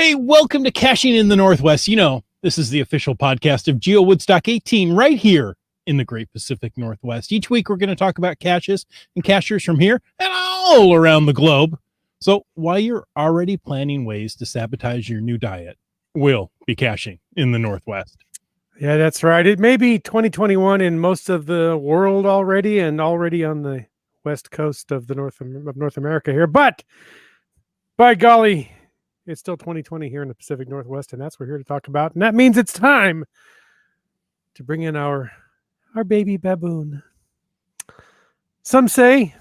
Hey, welcome to Caching in the Northwest. You know, this is the official podcast of GeoWoodstock 18 right here in the Great Pacific Northwest. Each week, we're going to talk about caches and cachers from here and all around the globe. So while you're already planning ways to sabotage your new diet, we'll be caching in the Northwest. Yeah, that's right. It may be 2021 in most of the world already and already on the west coast of North America here. But by golly, it's still 2020 here in the Pacific Northwest, and that's what we're here to talk about. And that means it's time to bring in our baby baboon. Some say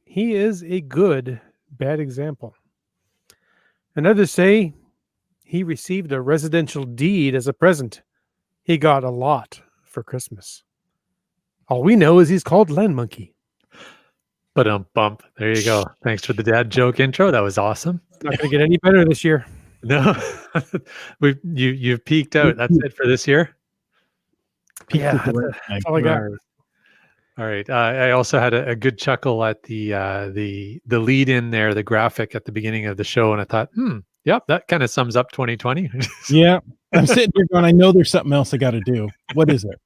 he is a good, bad example. And others say he received a residential deed as a present. He got a lot for Christmas. All we know is he's called Land Monkey. But bump. There you go. Thanks for the dad joke intro. That was awesome. Not going to get any better this year. No, you've peaked out. That's it for this year. Yeah, that's all I got. All right. I also had a good chuckle at the lead in there, the graphic at the beginning of the show, and I thought, yep, that kind of sums up 2020. Yeah, I'm sitting here going, I know there's something else I got to do. What is it?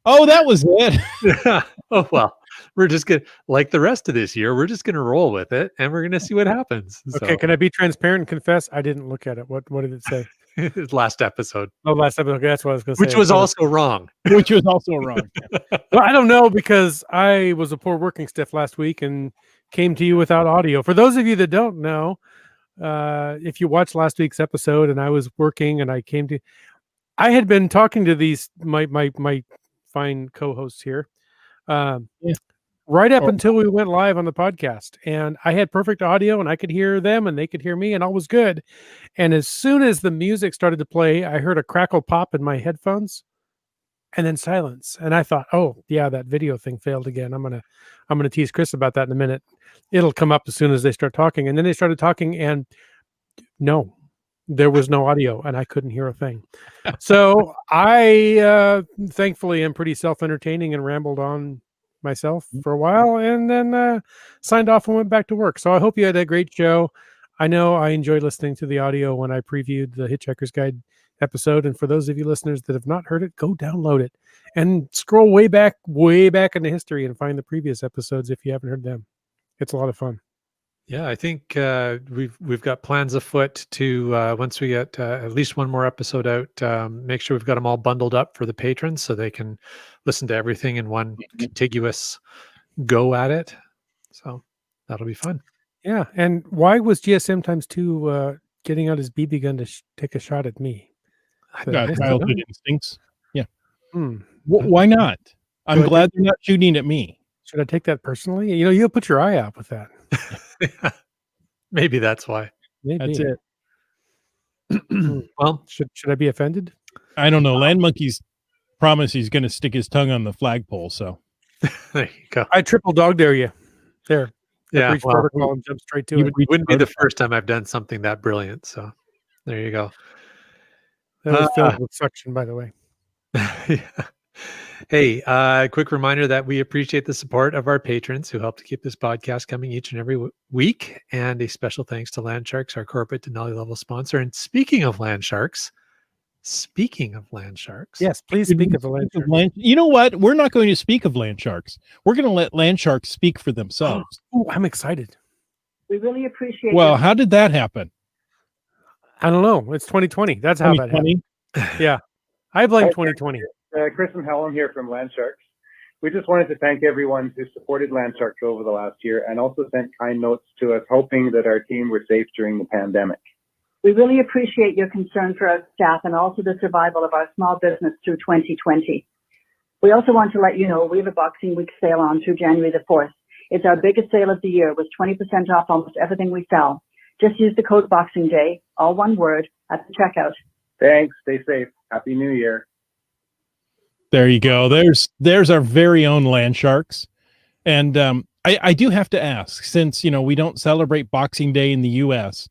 Oh, that was it. Oh, well, we're just going to, like the rest of this year, we're just going to roll with it and we're going to see what happens. Okay, so. Can I be transparent and confess? I didn't look at it. What did it say? Last episode. Oh, last episode. Okay, that's what I was going to say. Which was also wrong. Which was also wrong. Well, I don't know, because I was a poor working stiff last week and came to you without audio. For those of you that don't know, if you watched last week's episode and I was working and I had been talking to these, my fine co-hosts here, right up until we went live on the podcast, and I had perfect audio and I could hear them and they could hear me and all was good. And as soon as the music started to play, I heard a crackle pop in my headphones and then silence. And I thought, oh yeah, that video thing failed again. I'm going to tease Chris about that in a minute. It'll come up as soon as they start talking. And then they started talking and no, there was no audio and I couldn't hear a thing. So I thankfully am pretty self-entertaining and rambled on myself for a while and then signed off and went back to work. So I hope you had a great show. I know I enjoyed listening to the audio when I previewed the Hitchhiker's Guide episode. And for those of you listeners that have not heard it, go download it and scroll way back into history and find the previous episodes if you haven't heard them. It's a lot of fun. Yeah, I think we've got plans afoot to once we get at least one more episode out, make sure we've got them all bundled up for the patrons so they can listen to everything in one contiguous go at it. So that'll be fun. Yeah, and why was GSM times 2 getting out his BB gun to take a shot at me? Childhood instincts. Yeah. Why not? I'm glad they're not shooting at me. Should I take that personally? You know, you'll put your eye out with that. Yeah. Maybe that's why. Maybe. That's it. Well, should I be offended? I don't know. Land Monkey's promised he's going to stick his tongue on the flagpole. So there you go. I triple dog dare you. There. Yeah. Well, protocol and jump straight to it. It wouldn't be the first time I've done something that brilliant. So there you go. That was filled with suction, by the way. Yeah. Hey, quick reminder that we appreciate the support of our patrons who help to keep this podcast coming each and every week. And a special thanks to Land Sharks, our corporate Denali level sponsor. And speaking of Land Sharks, yes, please speak of the Land Sharks. You know what? We're not going to speak of Land Sharks. We're going to let Land Sharks speak for themselves. Oh, I'm excited. We really appreciate it. Well, how did that happen? I don't know. It's 2020. That's how that happened. Yeah. I blame 2020. Chris and Helen here from Land Sharks. We just wanted to thank everyone who supported Land Sharks over the last year and also sent kind notes to us, hoping that our team were safe during the pandemic. We really appreciate your concern for our staff and also the survival of our small business through 2020. We also want to let you know we have a Boxing Week sale on through January the 4th. It's our biggest sale of the year with 20% off almost everything we sell. Just use the code Boxing Day, all one word, at the checkout. Thanks. Stay safe. Happy New Year. There you go. There's our very own Land Sharks. And I do have to ask, since, you know, we don't celebrate Boxing Day in the U.S.,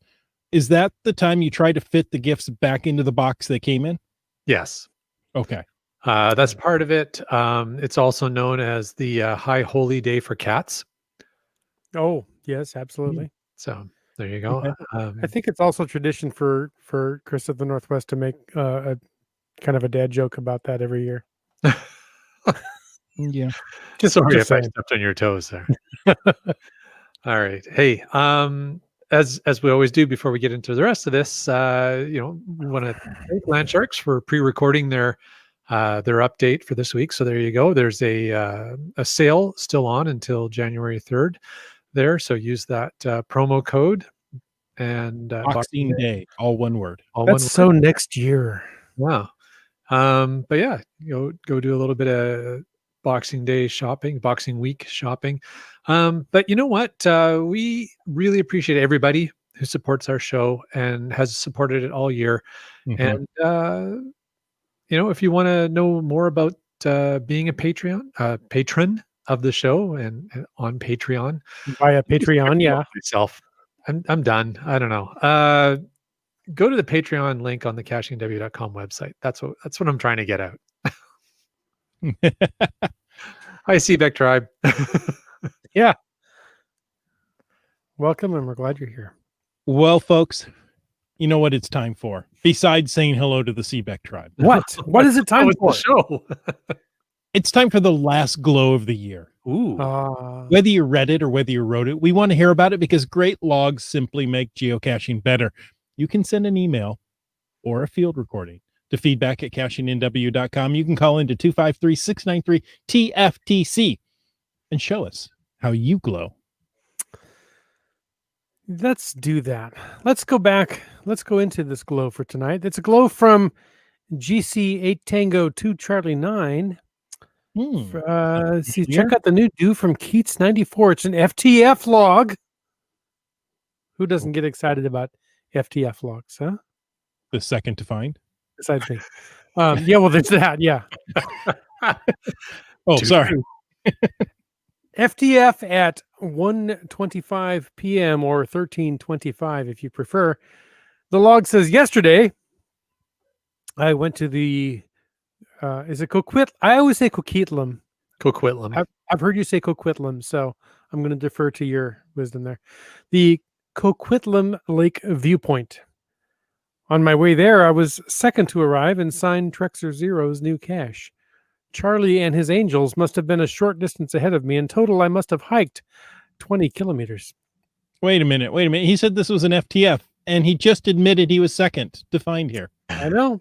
is that the time you try to fit the gifts back into the box they came in? Yes. Okay. That's part of it. It's also known as the High Holy Day for Cats. Oh, yes, absolutely. So There you go. Okay. I think it's also tradition for Chris of the Northwest to make a kind of a dad joke about that every year. Yeah. Sorry if I saying. stepped on your toes there. All right. Hey, as we always do before we get into the rest of this, we want to thank Land Sharks for pre-recording their update for this week. So there you go. There's a sale still on until January 3rd there. So use that promo code and Boxing Day, all one word. all That's one so next year. Wow. But yeah, go do a little bit of Boxing Day shopping, Boxing Week shopping. But you know what? We really appreciate everybody who supports our show and has supported it all year. Mhm. And if you want to know more about being a patron of the show and on Patreon, Via Patreon, yeah. myself, I'm done. I don't know. Go to the Patreon link on the cashingw.com website. That's what I'm trying to get out. Hi, Seabeck Tribe. Yeah. Welcome, and we're glad you're here. Well, folks, you know what it's time for. Besides saying hello to the Seabeck tribe, What? What is it time That for? was the show. it's time for the last glow of the year. Ooh. Whether you read it or whether you wrote it, we want to hear about it because great logs simply make geocaching better. You can send an email or a field recording to feedback@cashingnw.com. You can call into 253-693-TFTC and show us how you glow. Let's do that. Let's go back. Let's go into this glow for tonight. It's a glow from GC 8 Tango 2 Charlie 9. Check out the new do from Keats 94. It's an FTF log. Who doesn't get excited about FTF logs, huh? The second to find. Besides me. Yeah, well, there's that. Yeah. Oh, sorry. FTF at 1:25 p.m. or 13:25 if you prefer. The log says, yesterday, I went to the, is it Coquitlam? I always say Coquitlam. Coquitlam. I've heard you say Coquitlam, so I'm going to defer to your wisdom there. The Coquitlam Lake Viewpoint. On my way there, I was second to arrive and signed Trexer Zero's new cache. Charlie and his angels must have been a short distance ahead of me. In total, I must have hiked 20 kilometers. Wait a minute. He said this was an FTF, and he just admitted he was second to find here. I know.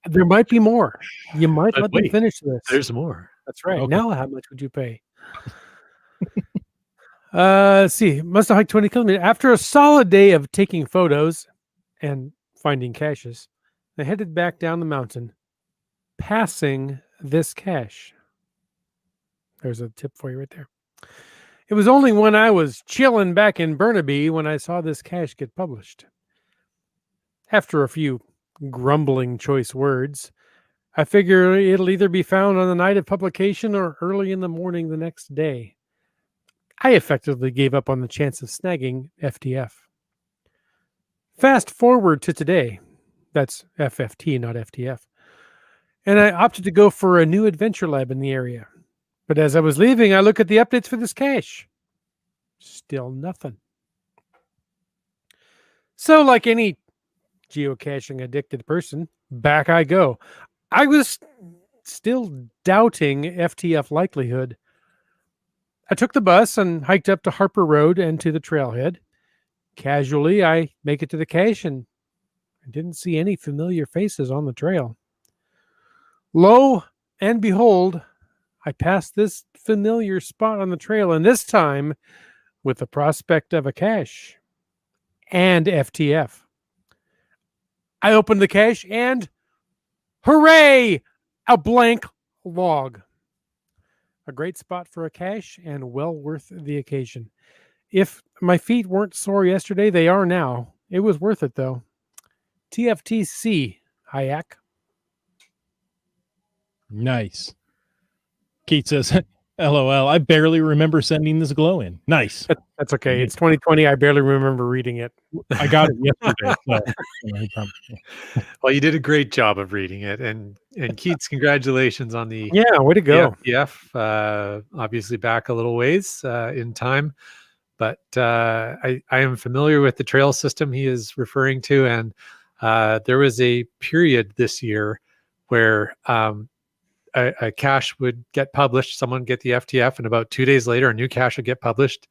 There might be more. You might let them finish this. There's more. That's right. Okay. Now, how much would you pay? Let's see. Must have hiked 20 kilometers. After a solid day of taking photos and finding caches, I headed back down the mountain, passing this cache. There's a tip for you right there. It was only when I was chilling back in Burnaby when I saw this cache get published. After a few grumbling choice words, I figure it'll either be found on the night of publication or early in the morning the next day. I effectively gave up on the chance of snagging FTF. Fast forward to today. That's FFT, not FTF. And I opted to go for a new adventure lab in the area. But as I was leaving, I look at the updates for this cache. Still nothing. So like any geocaching addicted person, back I go. I was still doubting FTF likelihood. I took the bus and hiked up to Harper Road and to the trailhead. Casually, I make it to the cache and I didn't see any familiar faces on the trail. Lo and behold, I passed this familiar spot on the trail, and this time with the prospect of a cache and FTF. I opened the cache and hooray! A blank log. A great spot for a cache and well worth the occasion. If my feet weren't sore yesterday, they are now. It was worth it, though. TFTC, Hayek. Nice. Keith says, LOL, I barely remember sending this glow in. Nice. That's okay. It's 2020. I barely remember reading it. I got it yesterday. So. Well, you did a great job of reading it. And Keats, congratulations on the way to go. FTF. Obviously back a little ways in time. But I am familiar with the trail system he is referring to, and there was a period this year where a cache would get published, someone get the FTF, and about 2 days later, a new cache would get published.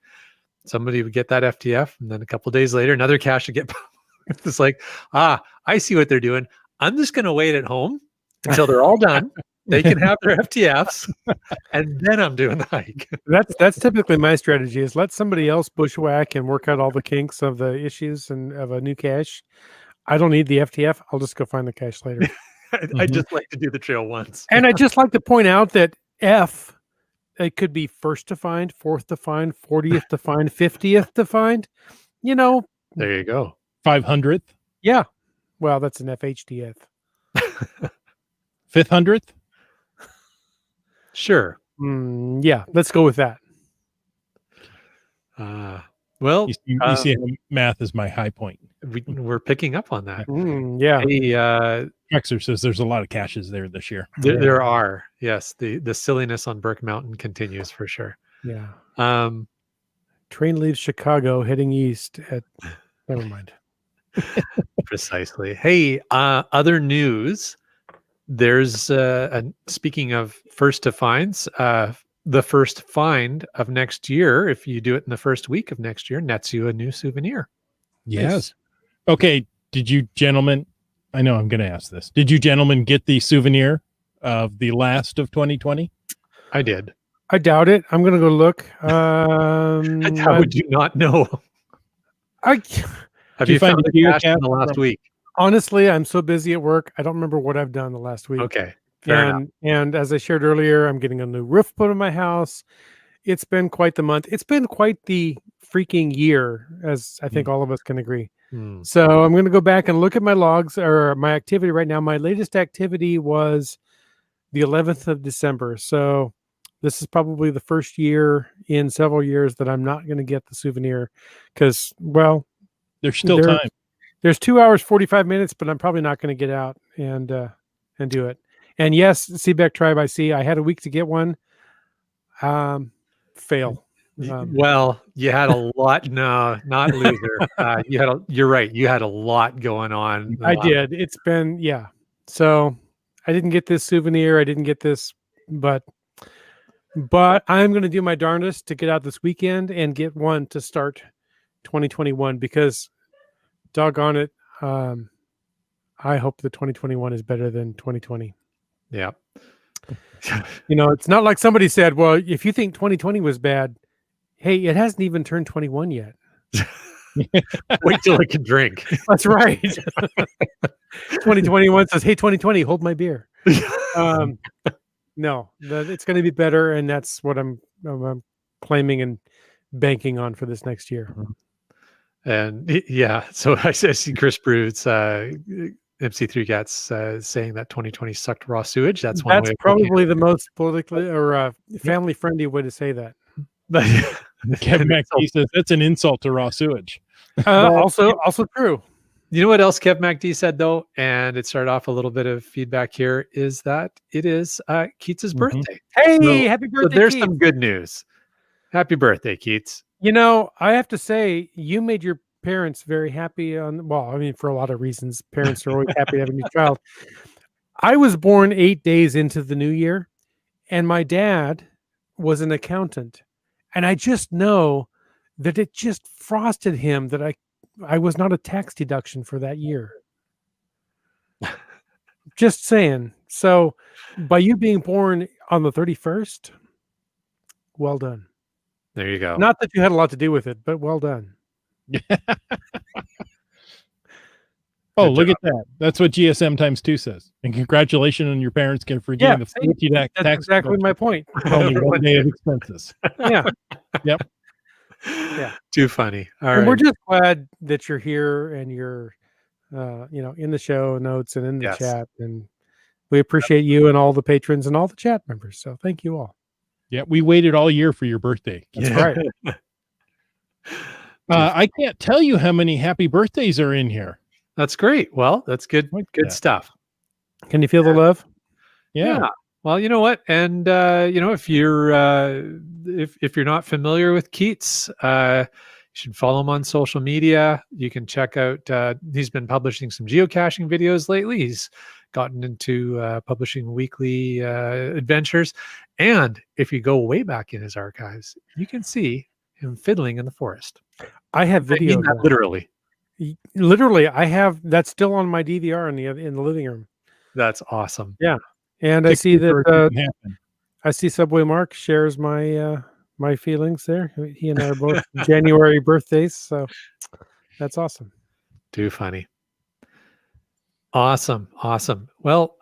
Somebody would get that FTF, and then a couple of days later, another cache would get published. It's like, I see what they're doing. I'm just going to wait at home until they're all done. They can have their FTFs, and then I'm doing the hike. That's typically my strategy, is let somebody else bushwhack and work out all the kinks of the issues and of a new cache. I don't need the FTF. I'll just go find the cache later. I just like to do the trail once. And I just like to point out that F, it could be first to find, fourth to find, 40th to find, 50th to find. You know, There you go. 500th, yeah. Well, that's an FHDF. 500th. Sure. Yeah, let's go with that. Well, You see, math is my high point. we're picking up on that. Yeah. Hey, Trexer says there's a lot of caches there this year. there are, yes. The silliness on Burke Mountain continues for sure. Yeah. Train Train leaves Chicago heading east at, never mind. Precisely. Hey, other news. There's speaking of first to finds, the first find of next year, if you do it in the first week of next year, nets you a new souvenir. Yes. Nice. Okay. Did you gentlemen? I know I'm going to ask this. Did you gentlemen get the souvenir of the last of 2020? I did. I doubt it. I'm going to go look. How would you not know? I Have you you find found a the cache in geocache the last week? honestly, I'm so busy at work. I don't remember what I've done the last week. Okay. Fair enough. And as I shared earlier, I'm getting a new roof put on my house. It's been quite the month. It's been quite the freaking year, as I think all of us can agree. So I'm going to go back and look at my logs or my activity right now. My latest activity was the 11th of December. So this is probably the first year in several years that I'm not going to get the souvenir because, well, There's still time. There's 2 hours, 45 minutes, but I'm probably not going to get out and do it. And yes, Seabeck Tribe, I see. I had a week to get one. Fail. Well, you had a lot. No, not loser. You're right. You had a lot going on. I did. It's been, yeah. So I didn't get this souvenir. I didn't get this, but I'm going to do my darndest to get out this weekend and get one to start 2021 because doggone it. I hope that 2021 is better than 2020. Yeah. You know, it's not like somebody said, well, if you think 2020 was bad, hey, it hasn't even turned 21 yet. Wait till I can drink. That's right. 2021 says, hey, 2020, hold my beer. No, it's going to be better. And that's what I'm claiming and banking on for this next year. And yeah, so I see Chris Bruce, MC3 Cats saying that 2020 sucked raw sewage. That's one way. That's probably the most politically or family friendly way to say that. Kevin McD says that's an insult to raw sewage. Also true. You know what else Kev MacD said though, and it started off a little bit of feedback here, is that it is Keats's birthday. Hey, happy birthday! So there's Keats. some good news. Happy birthday, Keats. You know, I have to say, you made your parents very happy for a lot of reasons. Parents are always happy to have a new child. I was born 8 days into the new year, and my dad was an accountant. And I just know that it just frosted him that I was not a tax deduction for that year. Just saying. So by you being born on the 31st, well done. There you go. Not that you had a lot to do with it, but well done. Oh, look at that. That's what GSM times 2 says. And congratulations on your parents for getting the 50 tax. That's exactly my point. Only 1 day of expenses. Yeah. Yep. Yeah. Too funny. All and right. we're just glad that you're here and you're in the show notes and in the chat. And we appreciate you and all the patrons and all the chat members. So thank you all. Yeah, we waited all year for your birthday. That's right. I can't tell you how many happy birthdays are in here. That's great. Well, that's good. Good stuff. Can you feel the love? Yeah. Well, you know what, and if you're if you're not familiar with Keats, you should follow him on social media. You can check out. He's been publishing some geocaching videos lately. He's gotten into publishing weekly adventures, and if you go way back in his archives, you can see him fiddling in the forest. I have I video mean that literally. Literally, I have that's still on my DVR in the living room. That's awesome. Yeah, and I see Picture that it can happen. I see Subway Mark shares my my feelings there. He and I are both January birthdays, so that's awesome. Too funny. Awesome. Well,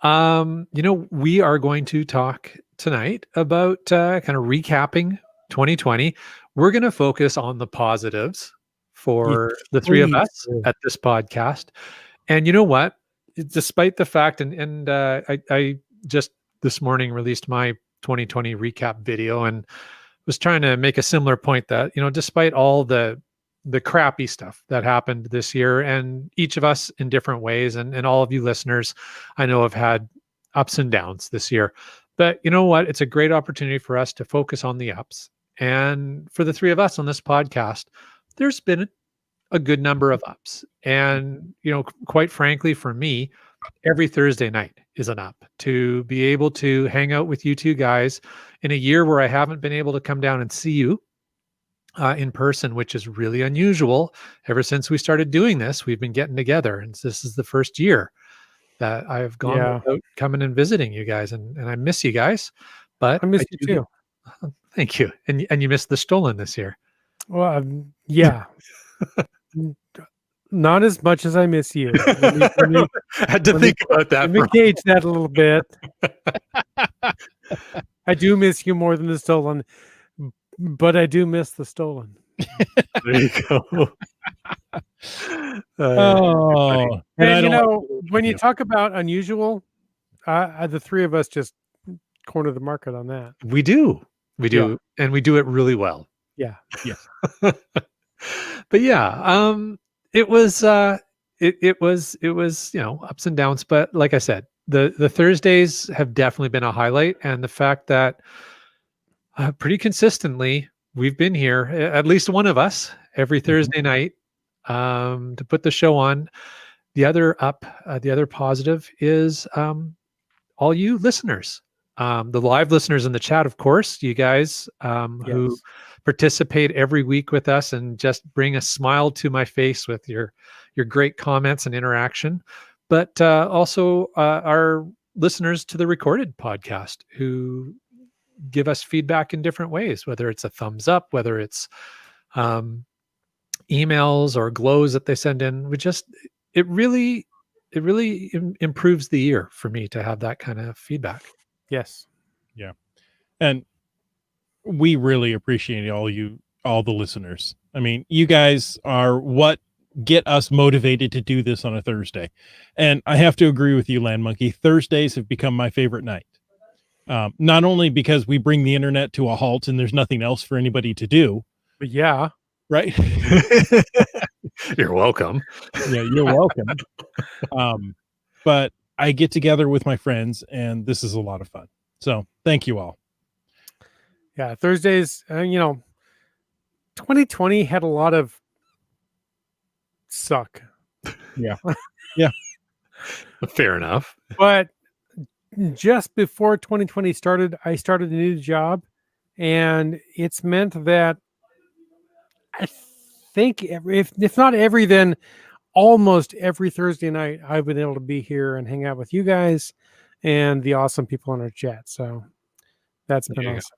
we are going to talk tonight about kind of recapping 2020. We're going to focus on the positives for the three of us at this podcast. And you know what? Despite the fact, and I just this morning released my 2020 recap video and was trying to make a similar point that, despite all the crappy stuff that happened this year, and each of us in different ways, and all of you listeners, I know have had ups and downs this year. But you know what? It's a great opportunity for us to focus on the ups. And for the three of us on this podcast, there's been a good number of ups. And, quite frankly, for me, every Thursday night is an up to be able to hang out with you two guys in a year where I haven't been able to come down and see you in person, which is really unusual. Ever since we started doing this, we've been getting together, and this is the first year that I've gone without coming and visiting you guys, and I miss you guys. But I miss you too. Thank you. And you missed the stolen this year. Well, yeah. Not as much as I miss you. Let me had to think about that. Let me gauge that a little bit. I do miss you more than the stolen, but I do miss the stolen. There you go. And when you talk about unusual, the three of us just corner the market on that. We do, and we do it really well. Yeah. But yeah, it was ups and downs. But like I said, the Thursdays have definitely been a highlight, and the fact that pretty consistently we've been here, at least one of us, every Thursday night to put the show on. The other positive is all you listeners, the live listeners in the chat, of course, you guys who participate every week with us and just bring a smile to my face with your great comments and interaction. But also our listeners to the recorded podcast who give us feedback in different ways, whether it's a thumbs up, whether it's emails or glows that they send in. It really improves the year for me to have that kind of feedback. Yes. Yeah. And we really appreciate all the listeners. I mean, you guys are what get us motivated to do this on a Thursday. And I have to agree with you, Land Monkey. Thursdays have become my favorite night. Not only because we bring the internet to a halt and there's nothing else for anybody to do. But yeah. Right. You're welcome. Yeah, you're welcome. But I get together with my friends and this is a lot of fun. So thank you all. Yeah. Thursdays, 2020 had a lot of suck. Yeah. Yeah. Fair enough. But just before 2020 started, I started a new job, and it's meant that I think if not every, then almost every Thursday night I've been able to be here and hang out with you guys and the awesome people in our chat. So that's been awesome.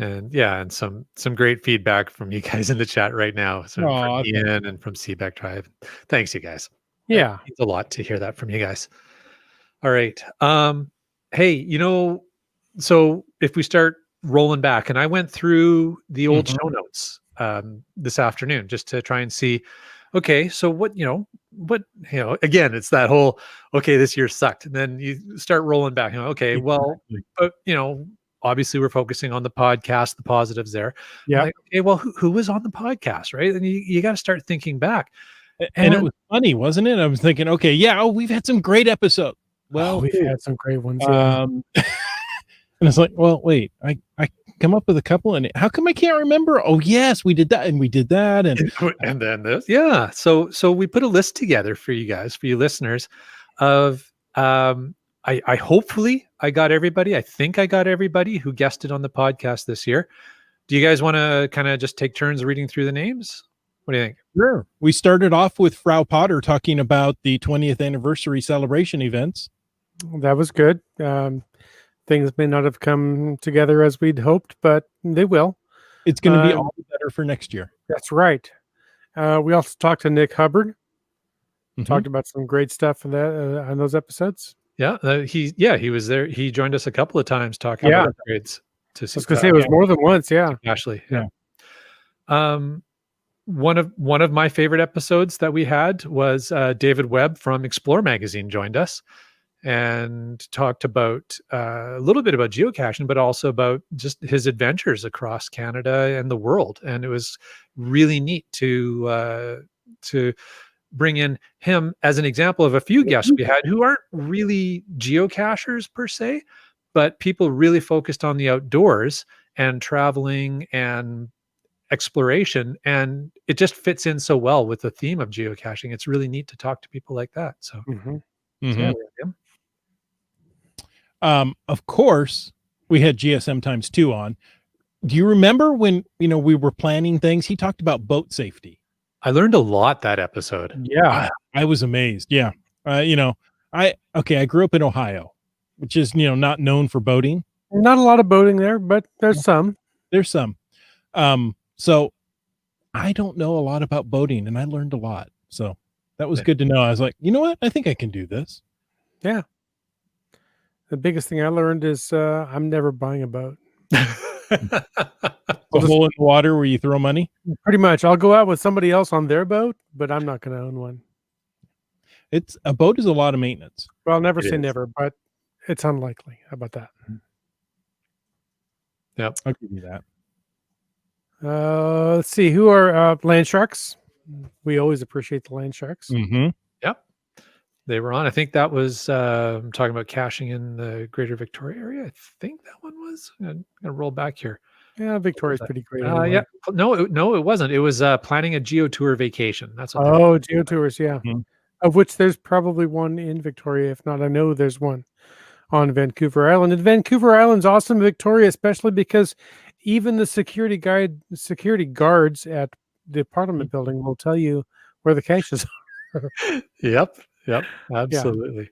And and some great feedback from you guys in the chat right now. So from Ian and from Seaback Drive. Thanks, you guys. Yeah. It means a lot to hear that from you guys. All right. Hey, so if we start rolling back, and I went through the old show notes this afternoon just to try and see, okay, so what, again, it's that whole, okay, this year sucked. And then you start rolling back, okay, well, but, obviously we're focusing on the podcast, the positives there. Yeah. Like, okay, well, who was on the podcast, right? And you got to start thinking back. And it was funny, wasn't it? I was thinking, okay, we've had some great episodes. well, we've had some great ones. Yeah. and it's like, well, wait, I come up with a couple, and how come I can't remember? Oh, yes, we did that, and we did that, and And then this, yeah. So we put a list together for you guys, for you listeners, of I hopefully I got everybody. I think I got everybody who guessed it on the podcast this year. Do you guys want to kind of just take turns reading through the names? What do you think? sure. We started off with Frau Potter talking about the 20th anniversary celebration events. That was good. Things may not have come together as we'd hoped, but they will. It's going to be all the better for next year. That's right. We also talked to Nick Hubbard. Mhm. Talked about some great stuff in that on those episodes. Yeah, he was there. He joined us a couple of times talking Yeah. about upgrades to I was going to say it was more than once. Yeah. Ashley. Yeah. One of my favorite episodes that we had was David Webb from Explore Magazine joined us and talked about a little bit about geocaching, but also about just his adventures across Canada and the world. And it was really neat to bring in him as an example of a few guests we had who aren't really geocachers per se, but people really focused on the outdoors and traveling and exploration. And it just fits in so well with the theme of geocaching. It's really neat to talk to people like that. So, Mm-hmm. Mhm. yeah, we had him. Of course, we had GSM times 2 on. Do you remember when we were planning things? He talked about boat safety. I learned a lot that episode. Yeah. I was amazed. Yeah. I grew up in Ohio, which is, not known for boating. Not a lot of boating there, but there's some. There's some. So I don't know a lot about boating, and I learned a lot. So that was good to know. I was like, you know what? I think I can do this. Yeah. The biggest thing I learned is I'm never buying a boat. A hole in the water where you throw money. Pretty much. I'll go out with somebody else on their boat, but I'm not going to own one. A boat is a lot of maintenance. Well, I'll never It say is. never, but it's unlikely. How about that? Yep. I'll give you that. Let's see. Who are land sharks? We always appreciate the land sharks. Mm-hmm. Yep. They were on. I think that was talking about caching in the Greater Victoria area. I think that one was. I'm gonna roll back here. Yeah, Victoria's pretty great. Yeah. No, it wasn't. It was planning a geotour vacation. That's what. Oh, geotours. Yeah. Mhm. Of which there's probably one in Victoria. If not, I know there's one on Vancouver Island. And Vancouver Island's awesome, Victoria, especially because even the security guards at the Parliament building will tell you where the caches are. Yep. Absolutely.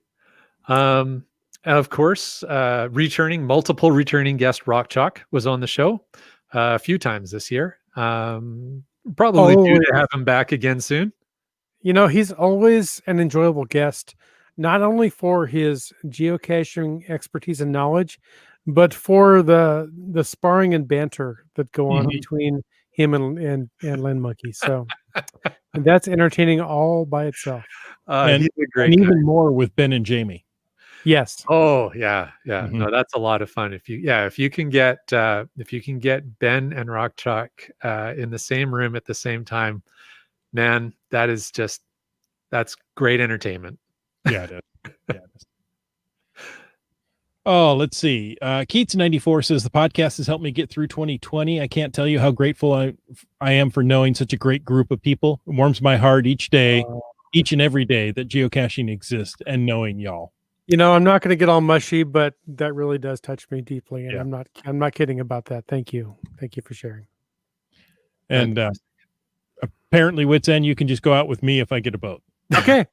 Of course, multiple returning guest Rock Chalk was on the show a few times this year. Probably due to have him back again soon. He's always an enjoyable guest, not only for his geocaching expertise and knowledge, but for the sparring and banter that go on between him and Len Monkey. So and that's entertaining all by itself. And He's a great and guy. even more with Ben and Jamie. Yes. Oh yeah. Mhm. No, that's a lot of fun. If you can get Ben and Rock Chalk in the same room at the same time, man, that's great entertainment. Yeah, it is. Yeah, it is. Oh, let's see. Keats94 says the podcast has helped me get through 2020. I can't tell you how grateful I am for knowing such a great group of people. It warms my heart each and every day that geocaching exists and knowing y'all. I'm not going to get all mushy, but that really does touch me deeply, and Yeah. I'm not kidding about that. Thank you for sharing. And apparently, Wits End, you can just go out with me if I get a boat. Okay.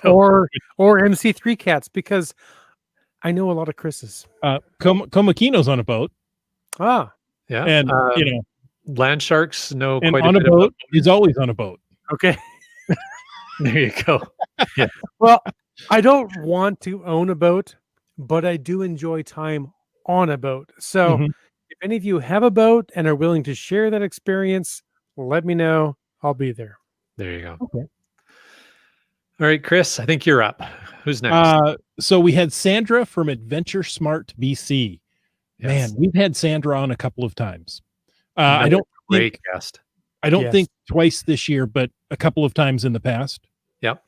or MC3 Cats, because I know a lot of Chris's. Komakino's on a boat, Ah, Yeah. and Land Sharks know and quite on a a bit boat is always on a boat. okay. There you go. Well, I don't want to own a boat, but I do enjoy time on a boat. So Mhm. if any of you have a boat and are willing to share that experience, let me know. I'll be there. There you go. Okay. All right, Chris, I think you're up. Who's next? So we had Sandra from Adventure Smart BC. Yes. Man, we've had Sandra on a couple of times. I don't Great guest. think twice this year, but a couple of times in the past. Yep.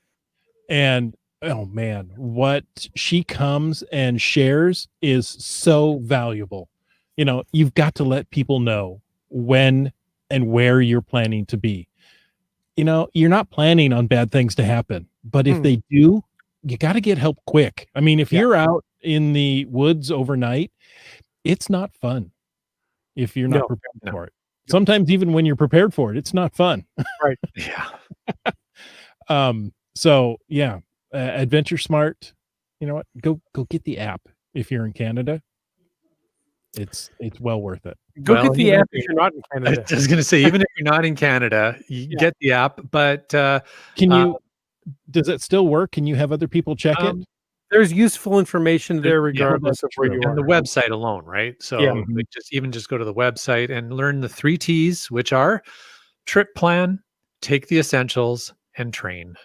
And oh man, what she comes and shares is so valuable. You know, you've got to let people know when and where you're planning to be. You know, you're not planning on bad things to happen, but if they do, you got to get help quick. I mean, if you're out in the woods overnight, it's not fun if you're not prepared for it. Sometimes even when you're prepared for it, it's not fun. Right. Yeah. So yeah, Adventure Smart, you know what? Go get the app if you're in Canada. It's well worth it. Go get the app if you're not in Canada. I was going to say, even if you're not in Canada, you get the app. But can you? Does it still work? Can you have other people check it? There's useful information there regardless of where you are. And the website alone, right? So like just go to the website and learn the 3 T's, which are trip plan, take the essentials, and train.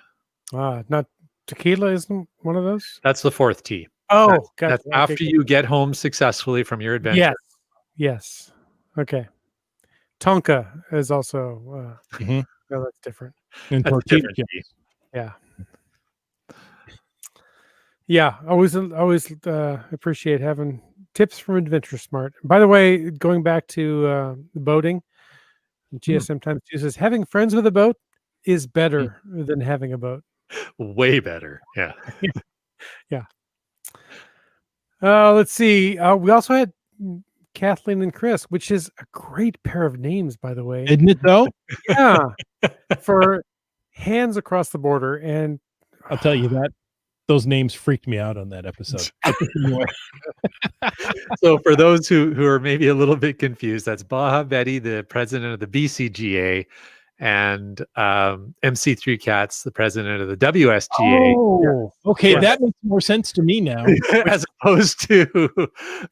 Not tequila isn't one of those? That's the 4th T. Oh, that's after you get home successfully from your adventure. Yes. Okay. Tonka is also no, that's different. And tortilla chips. Yeah. Yeah, always appreciate having tips from Adventure Smart. By the way, going back to boating, GSM Times 2 says having friends with a boat is better than having a boat. Way better. Yeah. Yeah. Let's see. We also had Kathleen and Chris, which is a great pair of names, by the way. Isn't it though? Yeah. For hands across the border. And I'll tell you that. Those names freaked me out on that episode. So for those who are maybe a little bit confused, that's Baja Betty, the president of the BCGA, and MC3 Cats, the president of the WSGA. Oh, okay. That makes more sense to me now. As opposed to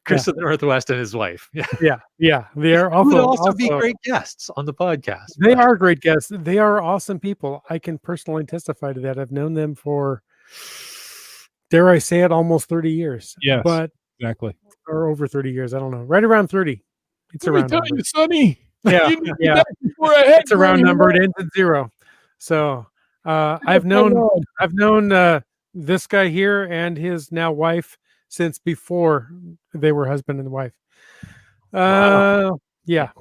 Chris of the Northwest and his wife. Yeah. They are also be great guests on the podcast. They are great guests. They are awesome people. I can personally testify to that. I've known them for, dare I say it, almost 30 years. Yes, but exactly. Or over 30 years. I don't know. Right around 30. It's Let around. me tell you, Sonny. Yeah. It's a round number. It ends in 0. So I've known this guy here and his now wife since before they were husband and wife. Wow. Yeah.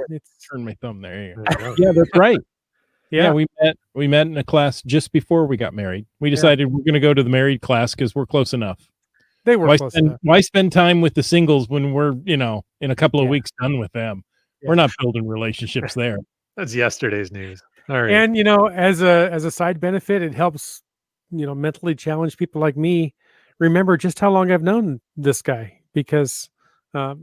Turn my thumb there. Yeah, that's right. Yeah, we met in a class just before we got married. We decided we're going to go to the married class because we're close enough. They were close enough. Why spend time with the singles when we're, in a couple of weeks done with them? We're not building relationships there. That's yesterday's news. All right. And as a side benefit, it helps mentally challenge people like me remember just how long I've known this guy, because I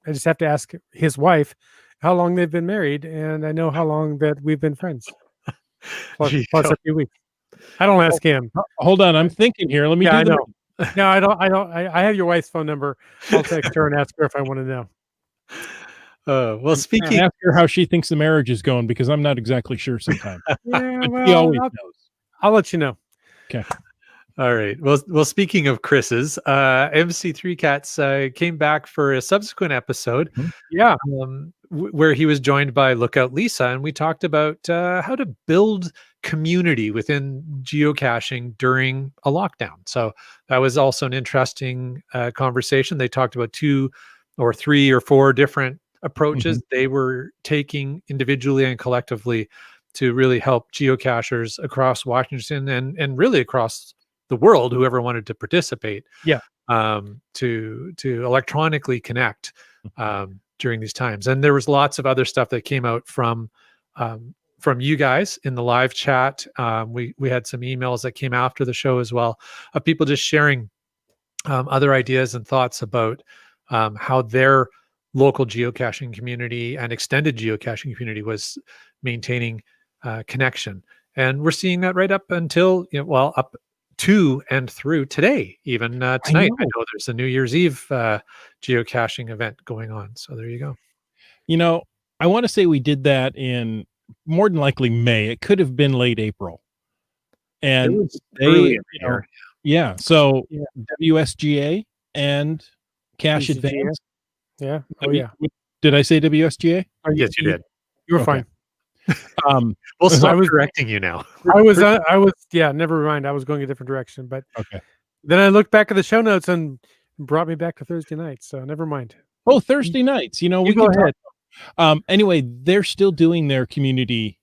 just have to ask his wife how long they've been married, and I know how long that we've been friends. Plus a few weeks. I don't ask him. Hold on, I'm thinking here. Let me do I know. No, I don't. I have your wife's phone number. I'll text her and ask her if I want to know. Well, speaking, ask her how she thinks the marriage is going, because I'm not exactly sure sometimes. She always knows. I'll let you know. Okay. All right. Well, speaking of Chris's, MC3 Cats came back for a subsequent episode. Yeah. Where he was joined by Lookout Lisa, and we talked about how to build community within geocaching during a lockdown. So that was also an interesting conversation. They talked about 2 or 3 or 4 different approaches they were taking individually and collectively to really help geocachers across Washington and really across the world, whoever wanted to participate, to electronically connect during these times. And there was lots of other stuff that came out from you guys in the live chat. We had some emails that came after the show as well, of people just sharing other ideas and thoughts about how their local geocaching community and extended geocaching community was maintaining connection. And we're seeing that right up until, up to and through today, even tonight. I know there's a New Year's Eve geocaching event going on. So there you go. I want to say we did that in more than likely May. It could have been late April. And early so WSGA and Cache Advance. Yeah. Did I say WSGA? Yes, you did. You were fine. We'll stop was- correcting you now. I was, yeah, never mind. I was going a different direction, but Okay. then I looked back at the show notes and brought me back to Thursday night. So never mind. Oh, Thursday nights. You know, You we go can talk. ahead. Anyway, they're still doing their community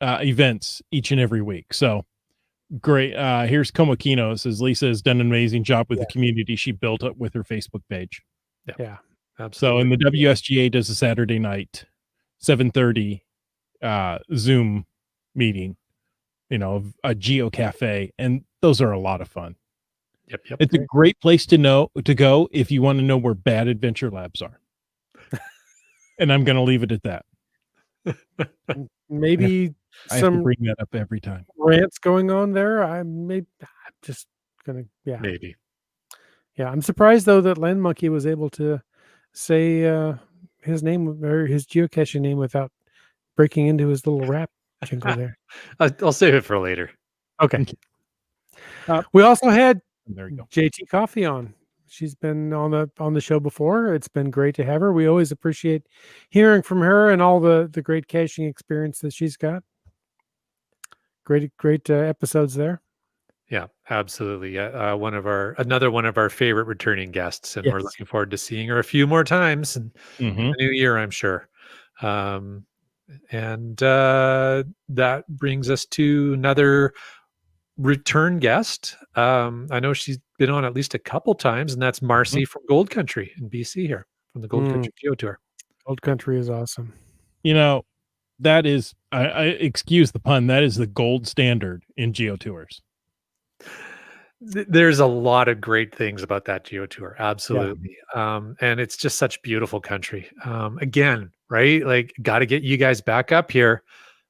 events each and every week. So great. Here's Komokino. Says Lisa has done an amazing job with the community she built up with her Facebook page. Yeah. So, Absolutely. and the WSGA does a Saturday night, 7:30 Zoom meeting, you know, a Geo Cafe, and those are a lot of fun. Yep. It's a great place to go if you want to know where bad adventure labs are. And I'm going to leave it at that. Maybe I have to some bring that up every time. rants going on there. I'm just gonna, Maybe. yeah. I'm surprised though that Land Monkey was able to say his name or his geocaching name without breaking into his little rap jingle there. I'll save it for later. Okay. Uh, We also had There you go. JT Coffee on. She's been on the show before. It's been great to have her. We always appreciate hearing from her and all the great caching experience that she's got. Great episodes there. Yeah, absolutely. Yeah, another one of our favorite returning guests, and we're Yes. looking forward to seeing her a few more times in Mhm. the new year, I'm sure. And that brings us to another return guest. I know she's been on at least a couple times, and that's Marcy from Gold Country in BC here, from the Gold Country Geo Tour. Old Country is awesome. You know, that is, I excuse the pun, that is the gold standard in Geo Tours. There's a lot of great things about that Geo Tour, absolutely. And it's just such beautiful country. Again, right? Like, got to get you guys back up here.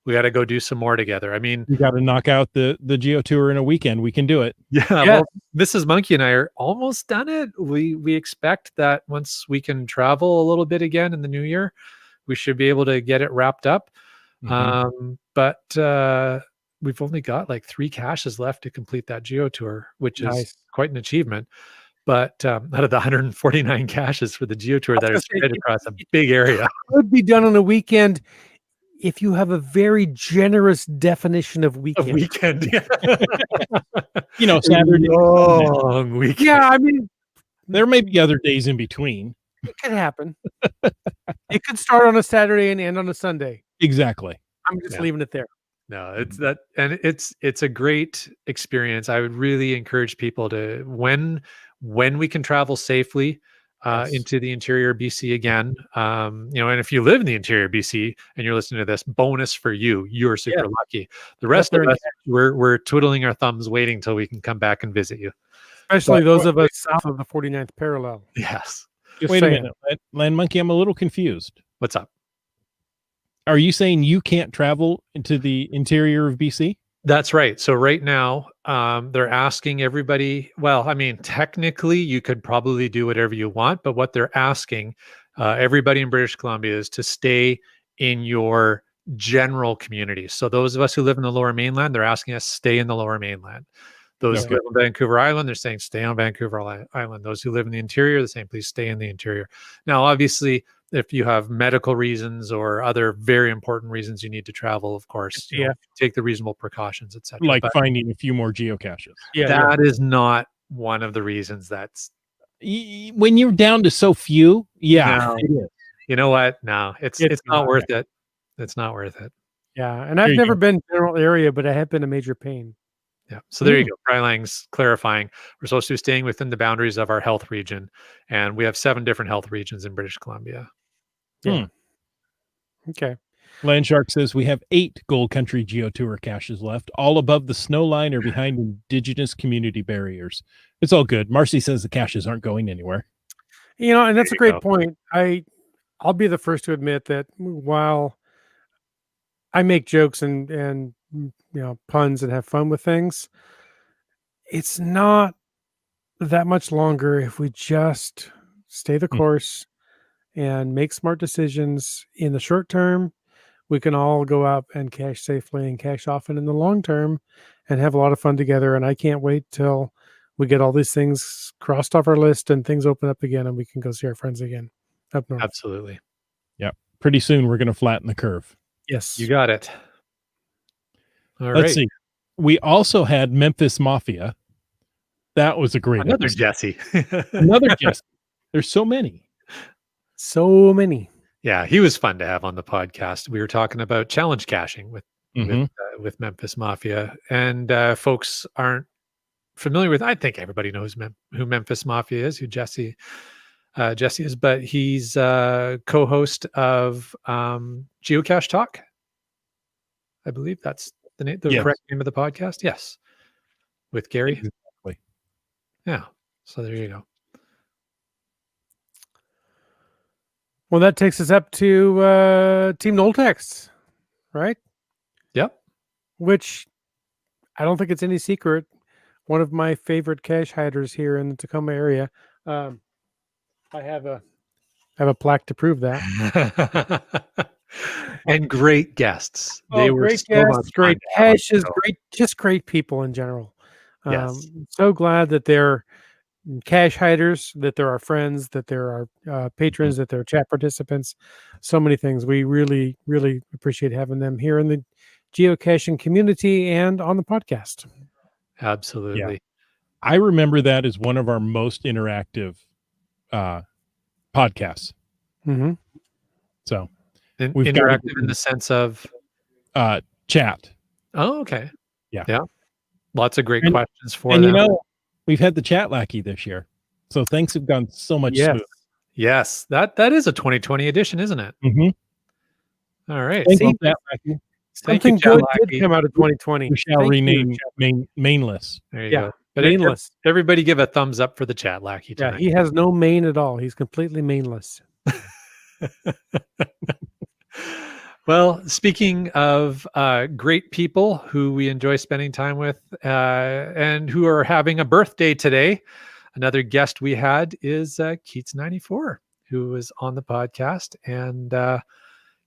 We got to go do some more together. I mean, You got to knock out the Geo Tour in a weekend. We can do it. yeah. Yes. Well, Mrs. Monkey and I are almost done it. We expect that once we can travel a little bit again in the new year, we should be able to get it wrapped up. But we've only got like 3 caches left to complete that Geo Tour, which is Nice. quite an achievement. But out of the 149 caches for the Geo Tour that are was gonna spread say, across a big area, Could be done on a weekend if you have a very generous definition of a weekend. weekend, You know, Saturday. long weekend. Yeah, I mean, There may be other days in between. it could happen. It could start on a Saturday and end on a Sunday. Exactly. I'm just Yeah. leaving it there. No, it's that, and it's a great experience. I would really encourage people to when we can travel safely Yes. into the interior BC again. And if you live in the interior BC and you're listening to this, bonus for you. You're super lucky. The rest of there us, we're twiddling our thumbs, waiting till we can come back and visit you. Especially those of us south of the 49th parallel. Yes. Just Wait saying. a minute, Land Monkey. I'm a little confused. What's up? Are you saying you can't travel into the interior of BC? That's right. So right now, they're asking everybody. Well, I mean, technically, you could probably do whatever you want, but what they're asking everybody in British Columbia is to stay in your general communities. So those of us who live in the Lower Mainland, they're asking us to stay in the Lower Mainland. Those who live on Vancouver Island, they're saying stay on Vancouver Island. Those who live in the interior, they're saying please stay in the interior. Now, obviously, if you have medical reasons or other very important reasons you need to travel, of course, take the reasonable precautions, etc. Like finding a few more geocaches. That is not one of the reasons. That's when you're down to so few. Yeah, No. it is. You know what? No, it's It's not not. worth it. It's not worth it. Yeah. And I've you never been general area, but I have been a major pain. Yeah. So there you go. Brian Lang's clarifying. We're supposed to be staying within the boundaries of our health region, and we have 7 different health regions in British Columbia. Okay. Landshark says we have 8 Gold Country Geo Tour caches left, all above the snow line or behind Indigenous community barriers. It's all good. Marcy says the caches aren't going anywhere. You know, and that's a There you great point. I'll be the first to admit that while I make jokes and puns and have fun with things, it's not that much longer if we just stay the course and make smart decisions in the short term. We can all go out and cache safely and cache often in the long term and have a lot of fun together. And I can't wait till we get all these things crossed off our list and things open up again and we can go see our friends again up north. Absolutely. Pretty soon we're going to flatten the curve. Yes. You got it. All Let's right. see. We also had Memphis Mafia. That was a great Another episode. Jesse. Another Jesse. There's so many. So many. Yeah, he was fun to have on the podcast. We were talking about challenge caching with Memphis Mafia, and folks aren't familiar with. I think everybody knows who Memphis Mafia is, who Jesse is, but he's co-host of Geocache Talk. I believe that's the Yes. correct name of the podcast. Yes, with Gary. Exactly. Yeah. So there you go. Well, that takes us up to Team Noltex, right? Yep. Which I don't think it's any secret. One of my favorite cache hiders here in the Tacoma area. I have a plaque to prove that. And great guests. They were great so guests, much great fun to have on the caches, show. great people in general. Yes. So glad that they're cache hiders, that they're our friends, that they're our patrons, that they're chat participants. So many things. We really, really appreciate having them here in the geocaching community and on the podcast. Absolutely. I remember that as one of our most interactive podcasts. Mm-hmm. So And we've got interactive in the sense of chat. oh, okay. Yeah. Lots of great And- questions for And them. you know, we've had the chat lackey this year. So things have gone so much Yes. smoother. Yes, that is a 2020 edition, isn't it? Mm-hmm. All right. Thank See, you, chat lackey. Thank you, Something Chat good Lackey. did come out of 2020. We shall Thank you, rename Chat- mainless. There you Yeah, go. But mainless. everybody give a thumbs up for the Chat Lackey Yeah, tonight. he has no mane at all. He's completely maneless. Well, speaking of great people who we enjoy spending time with and who are having a birthday today, another guest we had is Keats94, who was on the podcast. And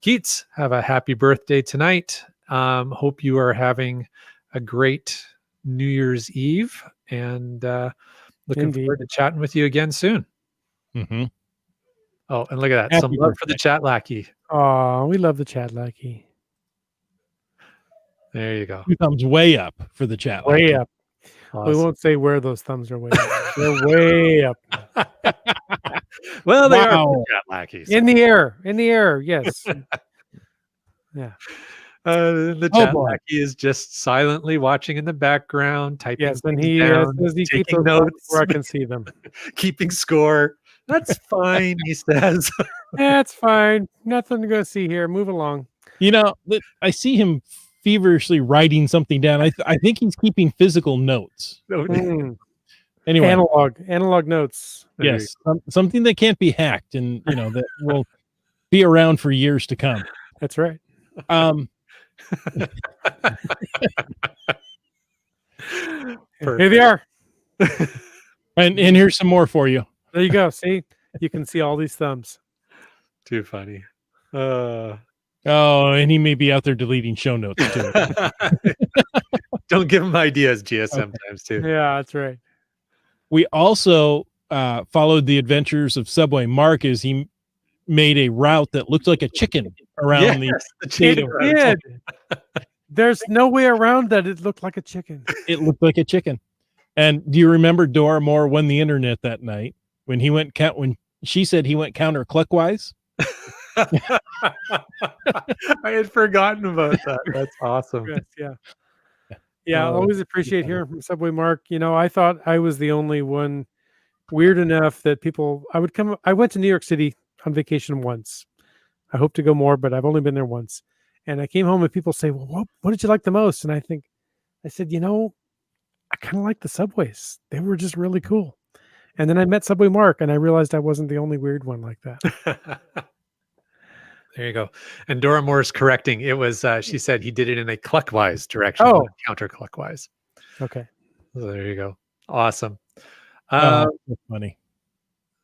Keats, have a happy birthday tonight. Hope you are having a great New Year's Eve, and looking Indeed. forward to chatting with you again soon. Mm-hmm. Oh, and look at that. Happy Some love for birthday. the Chat Lackey. Oh, we love the chat lackey. There you go. 2 thumbs way up for the chat Way lackey. up. We Awesome. won't say where those thumbs are way up. They're way up. Well, they are Wow. the Chat Lackeys. In the air. In the air. Yes. Yeah. The Oh, Chat boy. Lackey is just silently watching in the background, typing Yes. And things he down, says he keeps taking those thumbs notes, where I can see them. keeping score. That's fine, he says. That's fine. Nothing to go see here. Move along. You know, I see him feverishly writing something down. I think he's keeping physical notes. Mm. Anyway, Analog notes. yes, something that can't be hacked, and you know that will be around for years to come. That's right. Here they are. And here's some more for you. There you go. See, you can see all these thumbs. Too funny. Oh, and he may be out there deleting show notes too. Don't give him ideas, Gia, sometimes too. Yeah, that's right. We also followed the adventures of Subway Mark as he made a route that looked like a chicken around Yes, the state chicken of- run. Did. There's no way around that. It looked like a chicken. It looked like a chicken. And do you remember Dora Moore won the internet that night when he went when she said he went counterclockwise? I had forgotten about that. That's awesome. Yes, yeah. Yeah, I Oh, always appreciate hearing from Subway Mark. You know, I thought I was the only one weird enough that people I went to New York City on vacation once. I hope to go more, but I've only been there once. And I came home and people say, well, what did you like the most? And I said, you know, I kind of like the subways. They were just really cool. And then I met Subway Mark and I realized I wasn't the only weird one like that. There you go. And Dora Moore's correcting. It was, she said he did it in a clockwise direction, Oh. not counterclockwise. Okay. So there you go. Awesome. That's funny.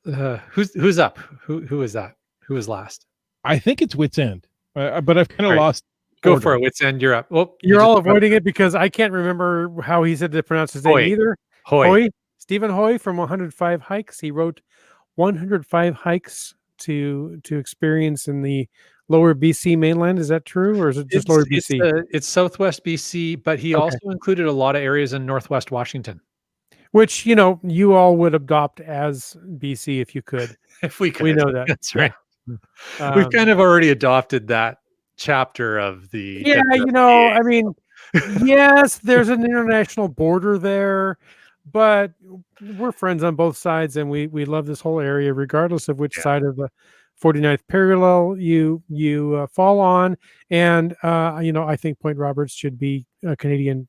Who's up? Who is that? Who was last? I think it's Wits End, but I've kind of All right. lost. Go order. for it. Wits End, you're up. Well, You're all avoiding it because I can't remember how he said to pronounce his name Hoy. either. Hoy. Stephen Hoy from 105 Hikes. He wrote 105 hikes to experience in the lower BC mainland. Is that true, or is it just lower BC? It's Southwest BC, but he also included a lot of areas in Northwest Washington. Which, you all would adopt as BC if you could. If we could. We know that. That's right. We've kind of already adopted that chapter of the... Yeah, I mean, yes, there's an international border there, but we're friends on both sides, and we love this whole area, regardless of which side of the 49th parallel you fall on. And I think Point Roberts should be a Canadian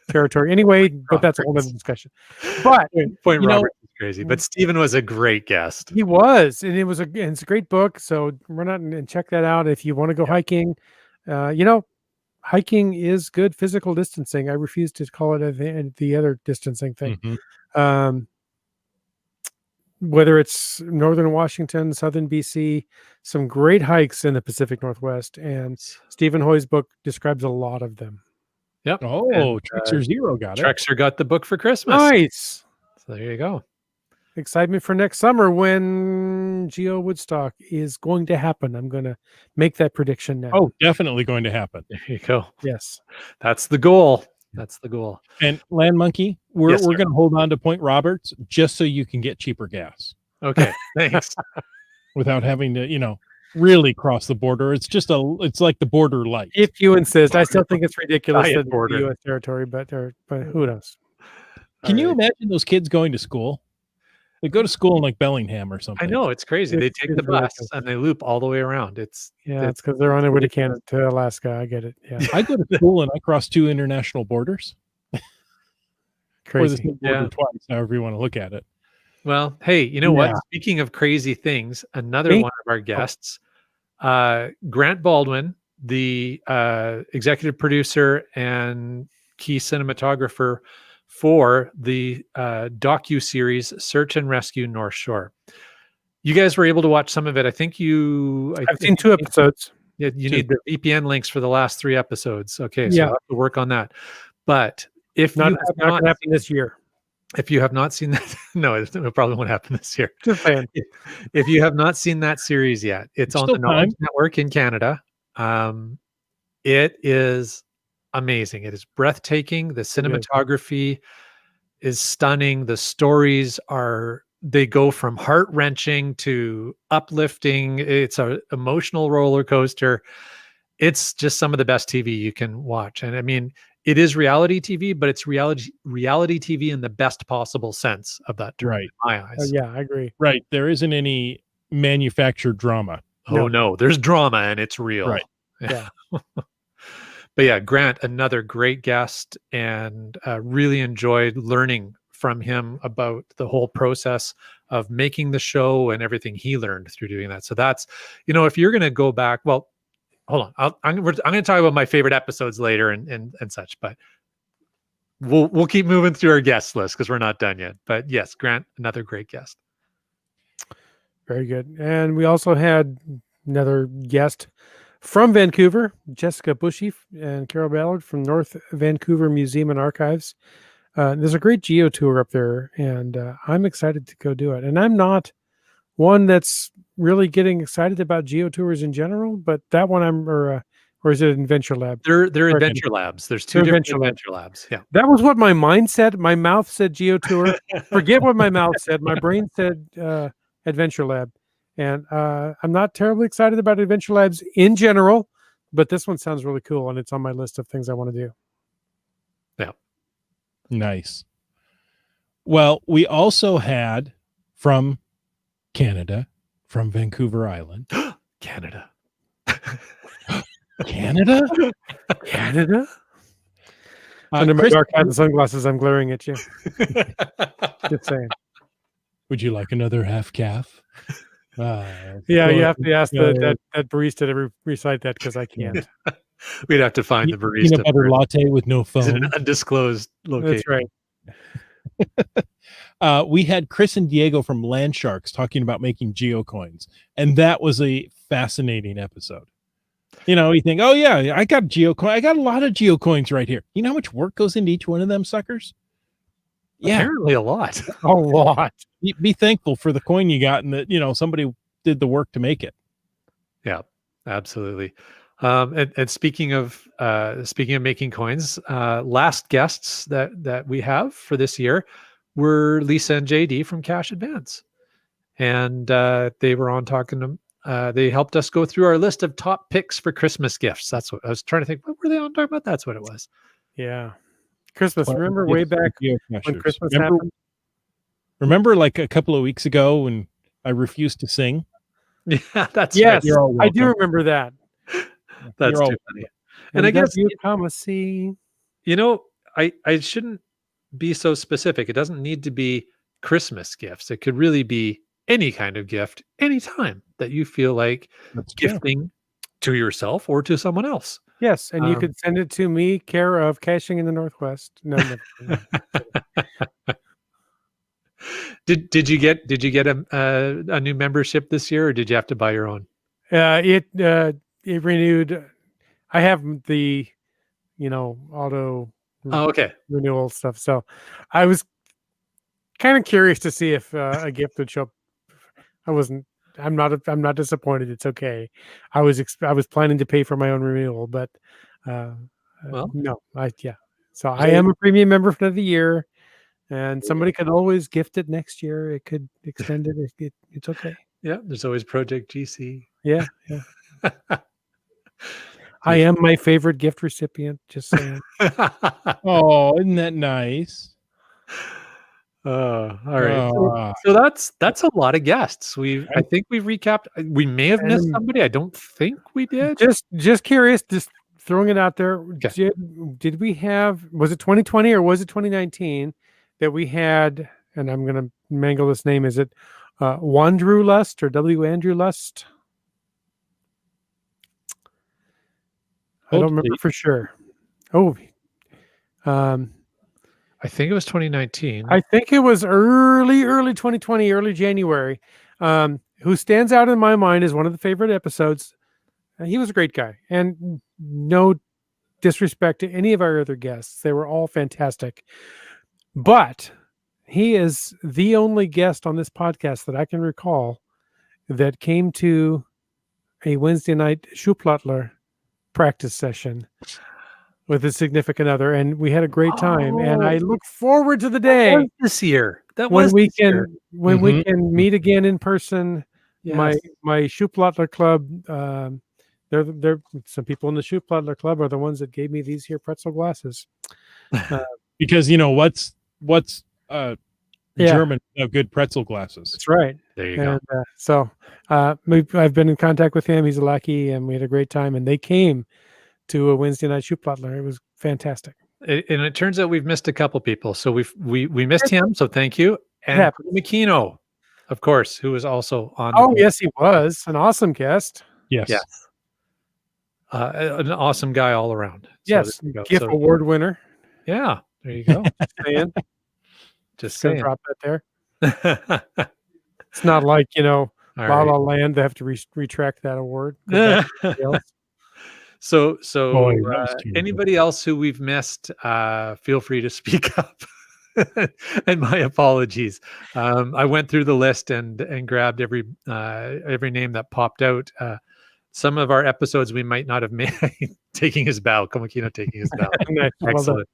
territory anyway, but that's a whole other discussion. But Point Roberts is crazy, but Stephen was a great guest. He was, and it's a great book. So run out and check that out if you want to go hiking. Hiking is good physical distancing. I refuse to call it the other distancing thing. Mm-hmm. Whether it's northern Washington, southern BC, some great hikes in the Pacific Northwest, and Stephen Hoy's book describes a lot of them. Yep. Oh, Trexer Zero got it. Trexer got the book for Christmas. Nice. So there you go. Excitement for next summer when GeoWoodstock is going to happen. I'm going to make that prediction now. Oh, definitely going to happen. There you go. Yes. That's the goal. That's the goal. And Land Monkey, we're Yes, sir. going to hold on to Point Roberts just so you can get cheaper gas Okay. Thanks. without having to, really cross the border. It's like the border light. If you insist. I still think it's ridiculous Diet that it's border. U.S. territory, but who knows? Can you imagine those kids going to school? They go to school in like Bellingham or something. I know, it's crazy. They take the bus ridiculous. and they loop all the way around. It's because they're on their way to Canada, to Alaska. I get it. Yeah, I go to school and I cross 2 international borders. Or the crazy. same border twice, however you want to look at it. Well, hey, you know what? Speaking of crazy things, another one of our guests, Grant Baldwin, the executive producer and key cinematographer for the docu-series Search and Rescue North Shore. You guys were able to watch some of it. I've seen 2 episodes. Yeah, you need the VPN links for the last 3 episodes. Okay, so I'll have to work on that. But if Not you have going not to happen this year. If you have not seen that, no, it probably won't happen this year. Just saying. If you have not seen that series yet, it's on the Knowledge Network in Canada. It is amazing. It is breathtaking. The cinematography is stunning. The stories they go from heart-wrenching to uplifting. It's an emotional roller coaster. It's just some of the best TV you can watch. And I mean, it is reality TV, but it's reality TV in the best possible sense of that term, in my eyes. Yeah, I agree. Right. There isn't any manufactured drama. Oh, no. There's drama and it's real. Right. Yeah. But yeah, Grant, another great guest, and really enjoyed learning from him about the whole process of making the show and everything he learned through doing that. So that's, if you're going to go back, well, hold on. I'm going to talk about my favorite episodes later and such, but we'll keep moving through our guest list because we're not done yet. But yes, Grant, another great guest. Very good. And we also had another guest from Vancouver, Jessica Bushy and Carol Ballard from North Vancouver Museum and Archives. There's a great geo tour up there, and I'm excited to go do it. And I'm not one that's really getting excited about geo tours in general, but that one or is it Adventure Lab? They're Adventure Labs. There's 2 different Adventure Labs. Yeah. That was what my mind said. My mouth said geo tour. Forget what my mouth said. My brain said Adventure Lab. And I'm not terribly excited about Adventure Labs in general, but this one sounds really cool, and it's on my list of things I want to do. Yeah. Nice. Well, we also had from Canada, from Vancouver Island. Canada. Canada? Canada? Under my dark hat and sunglasses, I'm glaring at you. Just saying. Would you like another half calf? Yeah, you have to ask that barista to recite that because I can't. We'd have to find the barista. Peanut butter latte with no foam. Is it an undisclosed location? That's right. We had Chris and Diego from Land Sharks talking about making geocoins, and that was a fascinating episode. You think, oh yeah, I got geocoin. I got a lot of geocoins right here. You know how much work goes into each one of them suckers? Yeah, apparently a lot. A lot. Be thankful for the coin you got, and that somebody did the work to make it. Yeah, Absolutely. And speaking of making coins, last guests that we have for this year were Lisa and JD from Cash Advance, and they were on talking to. They helped us go through our list of top picks for Christmas gifts. That's what I was trying to think. What were they on talking about? That's what it was. Yeah. Christmas. Well, Remember yes, way back when geocachers. Christmas remember, happened? remember like a couple of weeks ago when I refused to sing? Yeah, that's Yes, right. You're all I do welcome. remember that. That's You're all too funny. And I guess you come a see. I shouldn't be so specific. It doesn't need to be Christmas gifts. It could really be any kind of gift, anytime that you feel like That's true. gifting to yourself or to someone else. Yes, and you could send it to me, care of Caching in the Northwest. No, never. Did you get a new membership this year, or did you have to buy your own? It renewed. I have the, auto Oh, okay. renewal stuff. So I was kind of curious to see if a gift would show up. I'm not disappointed. It's okay. I was planning to pay for my own renewal, but Well, no, So I am a premium member for the year, and somebody could always gift it next year. It could extend it. It's okay. yeah, there's always Project GC. Yeah. I am my favorite gift recipient. Just saying. Oh, isn't that nice? All right. Oh, So that's a lot of guests. I think we've recapped. We may have missed somebody. I don't think we did. Just curious, just throwing it out there. Okay. Did we have, was it 2020 or was it 2019 that we had, and I'm going to mangle this name, is it Wandrew Lust or W. Andrew Lust? I don't remember for sure. I think it was 2019. I think it was early 2020, early January. Who stands out in my mind as one of the favorite episodes. He was a great guy, and no disrespect to any of our other guests. They were all fantastic. But he is the only guest on this podcast that I can recall that came to a Wednesday night Schuplattler practice session with a significant other, and we had a great time. And I look forward to the day this year when we can meet again in person. Yes. My Schuplattler club. They're some people in the Schuplattler club are the ones that gave me these here pretzel glasses. because what's German of good pretzel glasses. That's right. There you go. So I've been in contact with him. He's a lackey, and we had a great time. And they came to a Wednesday night Schuplattler. It was fantastic. And it turns out we've missed a couple people. So we missed him. So thank you. And McKeno, of course, who was also on. Oh, yes, he was an awesome guest. Yes. An awesome guy all around. Yes. GIF award winner. Yeah. There you go. Just saying. Drop that there. It's not like, La La Land, they have to retract that award. So anybody else who we've missed, feel free to speak up. And my apologies. I went through the list and grabbed every name that popped out. Some of our episodes we might not have made. Taking his bow, Komakino taking his bow. Nice. Excellent.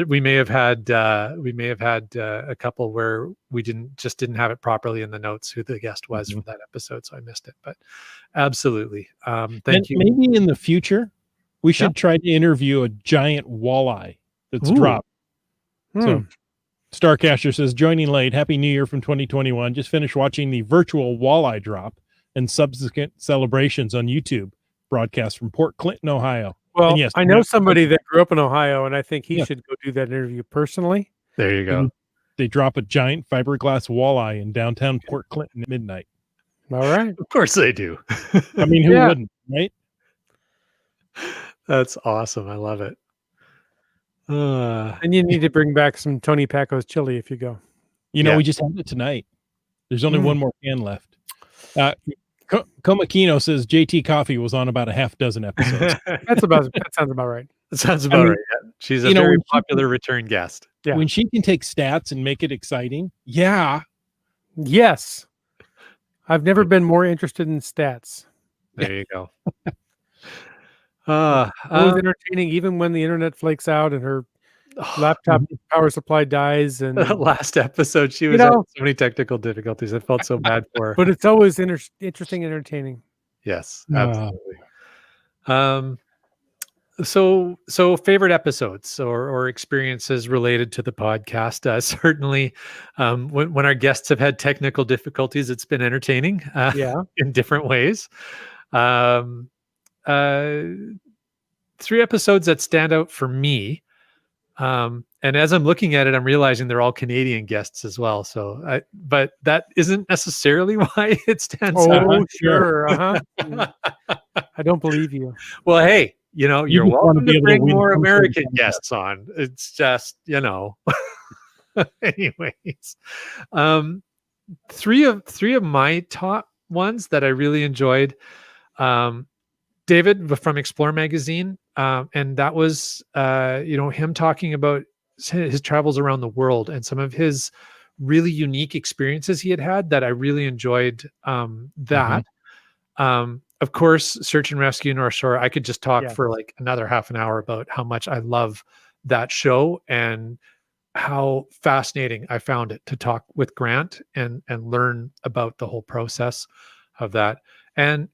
We may have had a couple where we didn't have it properly in the notes who the guest was for that episode, so I missed it. But absolutely, thank you. Maybe in the future we should try to interview a giant walleye that's dropped. So Starcaster says, joining late, Happy New Year from 2021. Just finished watching the virtual walleye drop and subsequent celebrations on YouTube broadcast from Port Clinton, Ohio. Well, yes, I know somebody that grew up in Ohio, and I think he should go do that interview personally. There you go. They drop a giant fiberglass walleye in downtown Port Clinton at midnight. All right. Of course they do. I mean, who wouldn't, right? That's awesome. I love it. And you need to bring back some Tony Paco's chili if you go. We just had it tonight. There's only one more can left. Komakino says JT Coffee was on about a half dozen episodes. That sounds about right. That sounds about right. Yeah. She's a very popular return guest. Yeah. When she can take stats and make it exciting. Yeah. Yes. I've never been more interested in stats. There you go. Always entertaining, even when the internet flakes out and her laptop power supply dies. And last episode, she was having so many technical difficulties. I felt so bad for her. But it's always interesting, entertaining. Yes, absolutely. So favorite episodes or experiences related to the podcast. Certainly, when our guests have had technical difficulties, it's been entertaining. In different ways. 3 episodes that stand out for me. And as I'm looking at it, I'm realizing they're all Canadian guests as well. So, but that isn't necessarily why it stands out. Oh, sure. I don't believe you. Well, hey, you're welcome to bring more American guests on. It's just, anyways, 3 of my top ones that I really enjoyed. David from Explore Magazine. And that was, him talking about his travels around the world and some of his really unique experiences he had that I really enjoyed. That, of course, Search and Rescue North Shore. I could just talk for like another half an hour about how much I love that show and how fascinating I found it to talk with Grant and learn about the whole process of that. And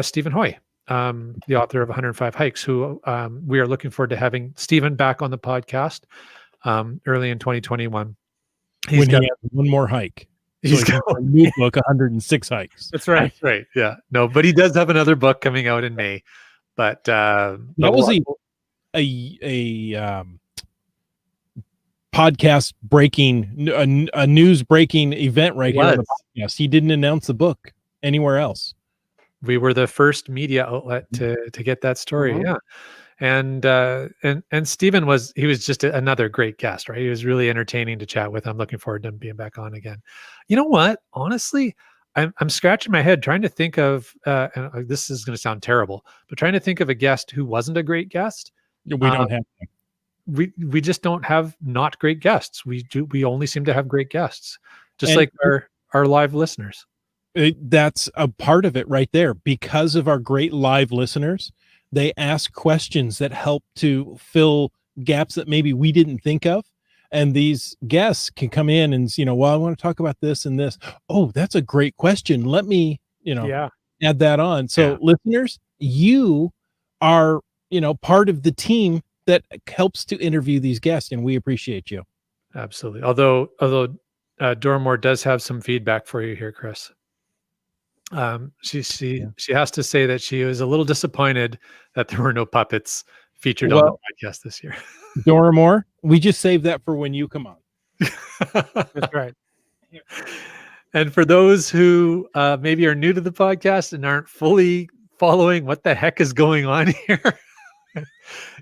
Stephen Hoy, the author of 105 Hikes, who we are looking forward to having Stephen back on the podcast early in 2021. He's got one more hike. He's got a new book, 106 Hikes. That's right. That's right. Yeah. No, but he does have another book coming out in May. But that was a podcast breaking, a news breaking event right here on the podcast. He didn't announce the book anywhere else. We were the first media outlet to get that story. Yeah. And Stephen was just another great guest, right? He was really entertaining to chat with. I'm looking forward to him being back on again. You know what? Honestly, I'm scratching my head trying to think of, and this is going to sound terrible, but trying to think of a guest who wasn't a great guest. We don't have them. We just don't have not great guests. We only seem to have great guests, just like our live listeners. That's a part of it right there. Because of our great live listeners, they ask questions that help to fill gaps that maybe we didn't think of. And these guests can come in and, I want to talk about this and this. Oh, that's a great question. Let me, add that on. So listeners, you are, part of the team that helps to interview these guests, and we appreciate you. Absolutely. Although Dormore does have some feedback for you here, Chris. She has to say that she was a little disappointed that there were no puppets featured on the podcast this year. Doramore, we just saved that for when you come on. That's right. And for those who maybe are new to the podcast and aren't fully following what the heck is going on here,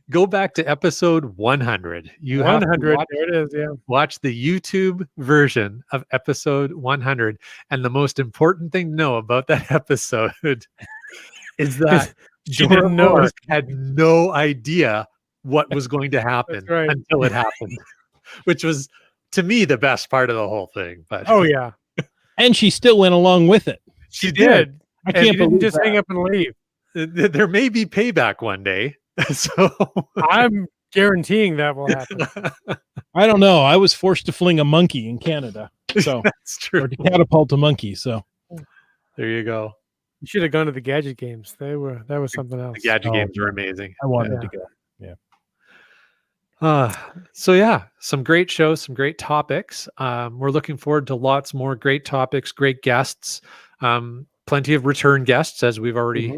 go back to episode 100. You 100. There it is. Yeah. Watch the YouTube version of episode 100. And the most important thing to know about that episode is that she didn't know. Had no idea what was going to happen until it happened, which was, to me, the best part of the whole thing. But and she still went along with it. She did. I can't believe just hang up and leave. There may be payback one day. So I'm guaranteeing that will happen. I don't know. I was forced to fling a monkey in Canada. So that's true. Or to catapult a monkey. So there you go. You should have gone to the gadget games. That was something else. The gadget games were amazing. I wanted to go. So some great shows, some great topics. We're looking forward to lots more great topics, great guests. Plenty of return guests, as we've already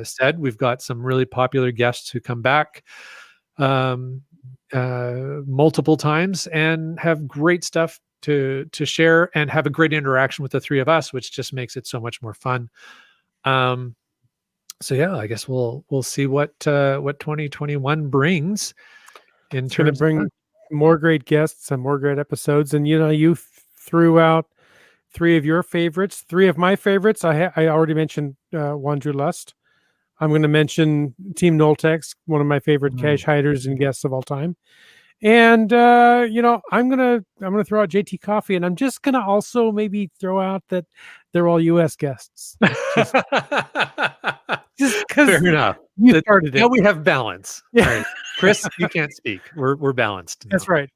said. We've got some really popular guests who come back multiple times and have great stuff to share and have a great interaction with the three of us, which just makes it so much more fun. I guess we'll see what 2021 brings. It's going to bring more great guests and more great episodes. And you threw out 3 of your favorites, 3 of my favorites. I already mentioned Wanderlust. I'm going to mention Team Noltex, one of my favorite cache hiders and guests of all time. And I'm gonna throw out JT Coffee, and I'm just gonna also maybe throw out that they're all U.S. guests, just because Fair enough. you started Now it. we have balance. Yeah. All right. Chris, you can't speak. We're balanced. That's now. right.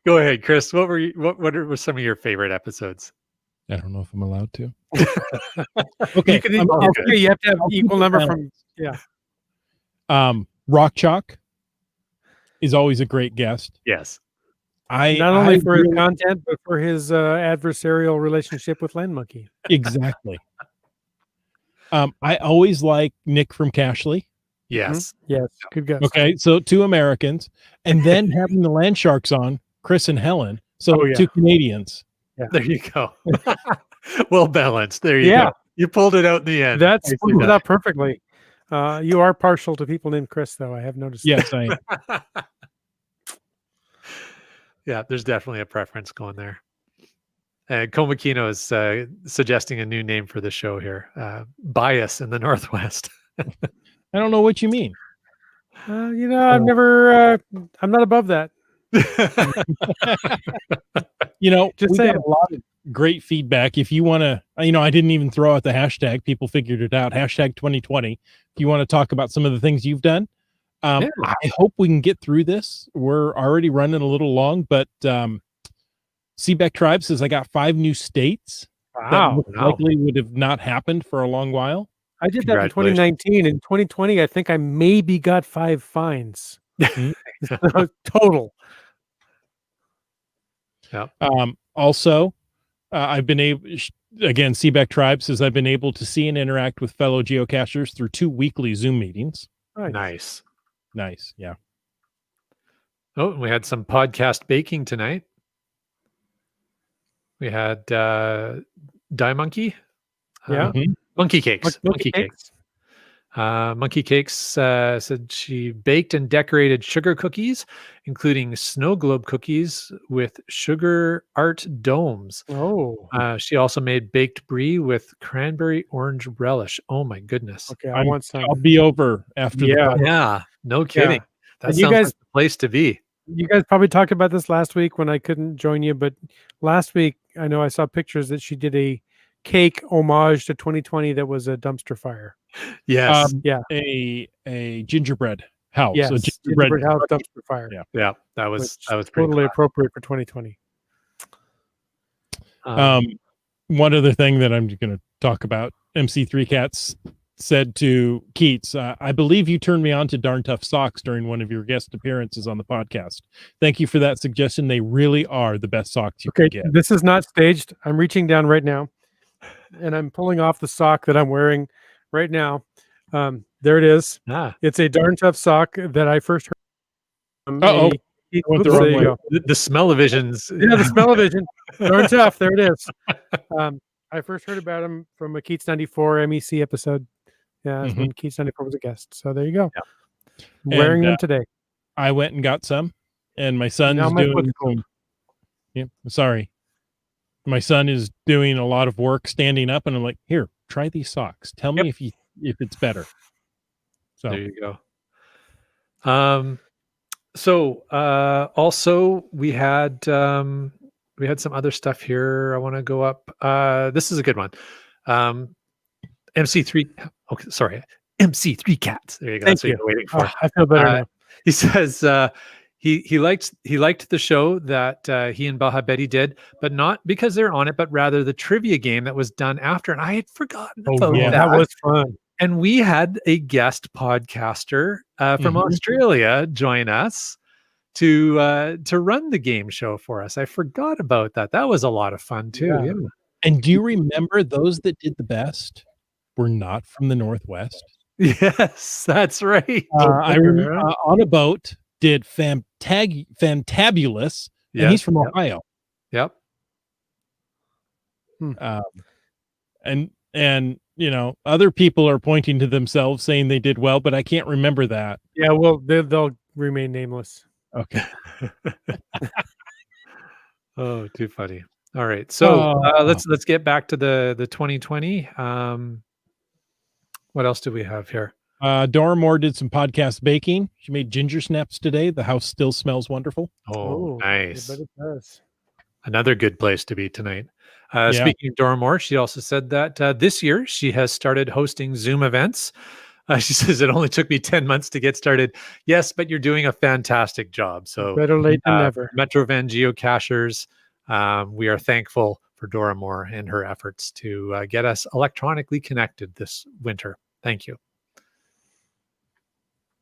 Go ahead, Chris. What were some of your favorite episodes? I don't know if I'm allowed to. Okay, You have to have I'll keep equal it number balanced. from Rock Chalk is always a great guest. Yes. not only for his content, but for his adversarial relationship with Land Monkey. Exactly. I always like Nick from Cashley. Yes. Yes, good guess. Okay, so 2 Americans, and then having the Land Sharks on, Chris and Helen. So Oh, yeah. 2 Canadians. There you go. Well balanced. There you Yeah. go. You pulled it out in the end. That's I see split it that. up perfectly. You are partial to people named Chris, though. I have noticed. Yes, I am. Yeah, there's definitely a preference going there. And Komakino is suggesting a new name for the show here. Bias in the Northwest. I don't know what you mean. I've never. I'm not above that. Just we saying. got a lot of great feedback. If you want to, I didn't even throw out the hashtag. People figured it out. Hashtag 2020. If you want to talk about some of the things you've done, I hope we can get through this. We're already running a little long, but Seabeck Tribe says I got 5 new states. Wow. That likely would have not happened for a long while. I did that in 2019. In 2020, I think I maybe got 5 fines. Total. Yeah. Also, I've been able, again, Seabeck Tribe says I've been able to see and interact with fellow geocachers through 2 weekly Zoom meetings. Nice. Yeah. Oh, we had some podcast baking tonight. We had Die Monkey. Yeah. Monkey Cakes. Monkey Cakes. Monkey Cakes said she baked and decorated sugar cookies, including snow globe cookies with sugar art domes. Oh. She also made baked brie with cranberry orange relish. Oh my goodness. Okay, I want some. I'll be over after Yeah, no kidding. That And sounds you guys, like the place to be. You guys probably talked about this last week when I couldn't join you, but last week I know I saw pictures that she did a cake homage to 2020 that was a dumpster fire. Yes. A gingerbread house. Yes, a gingerbread house dumpster fire. Yeah, that was pretty totally classic. appropriate for 2020. One other thing that I'm going to talk about, MC3 Cats said to Keats, I believe you turned me on to Darn Tough Socks during one of your guest appearances on the podcast. Thank you for that suggestion. They really are the best socks you can get. This is not staged. I'm reaching down right now and I'm pulling off the sock that I'm wearing right now. There it is. It's a Darn Tough sock that I first heard. The smell-o-visions. Yeah, the smell-o-vision. Darn Tough. There it is. I first heard about him from a Keats 94 MEC episode. Yeah, when Keats 94 was a guest. So there you go. Yeah. I'm wearing them today. I went and got some, and my son's doing. Yeah, sorry. My son is doing a lot of work standing up, and I'm like, here, try these socks. Tell me if it's better. So there you go. So also we had some other stuff here. I want to go up. This is a good one. MC3. Okay, sorry. MC3 Cats. There you go. That's what you're waiting for. I feel better now. He says he liked the show that he and Baha Betty did, but not because they're on it, but rather the trivia game that was done after. And I had forgotten about that. That was fun. And we had a guest podcaster from Australia join us to run the game show for us. I forgot about that. That was a lot of fun too. Yeah. And do you remember those that did the best were not from the Northwest? Yes, that's right. I remember On a Boat did Fantabulous, and he's from Ohio. Yep. And other people are pointing to themselves saying they did well, but I can't remember that. Yeah, well, they'll remain nameless. Okay. Oh, too funny. All right. So let's get back to the 2020. What else do we have here? Dora Moore did some podcast baking. She made ginger snaps today. The house still smells wonderful. Oh, nice. I bet it does. Another good place to be tonight. Yeah. Speaking of Dora Moore, she also said that this year she has started hosting Zoom events. She says it only took me 10 months to get started. Yes, but you're doing a fantastic job. So Better late than never. Metro Van geocachers, we are thankful for Dora Moore and her efforts to get us electronically connected this winter. Thank you.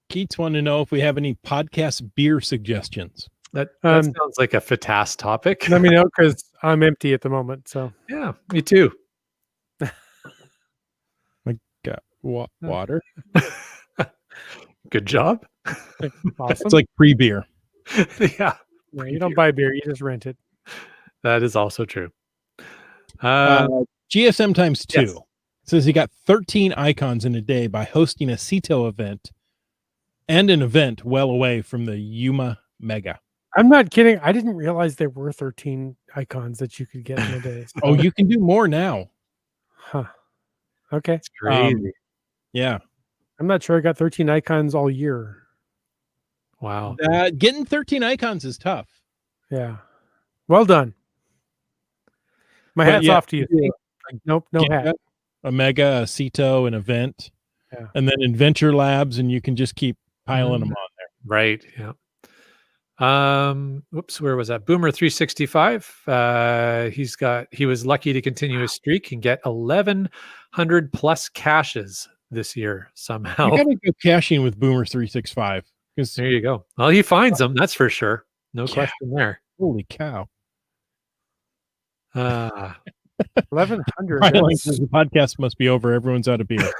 Keats want to know if we have any podcast beer suggestions. That sounds like a FATAS topic. Let me know because I'm empty at the moment. So Yeah, me too. Water. Good job. awesome. It's like pre-beer. Yeah, Yeah, you don't buy beer, you just rent it. that is also true. GSM times 2 yes. says he got 13 icons in a day by hosting a CETO event and an event well away from the Yuma Mega. I'm not kidding. I didn't realize there were 13 icons that you could get in a day. Oh, you can do more now. Huh. Okay. It's crazy. Yeah. I'm not sure I got 13 icons all year. Wow. Getting 13 icons is tough. Yeah. Well done. My But hat's yeah, off to you. Nope, no Get hat. a Mega, a CETO, an event, Yeah. and then Adventure Labs, and you can just keep piling them on there. Right. Yeah. Whoops, where was that? Boomer 365. He was lucky to continue his streak and get 1,100 plus caches this year somehow. You gotta go caching with Boomer 365 because There you go. Well, he finds them, that's for sure. No Yeah. question there. holy cow! 1,100. Finally, the podcast must be over. Everyone's out of beer.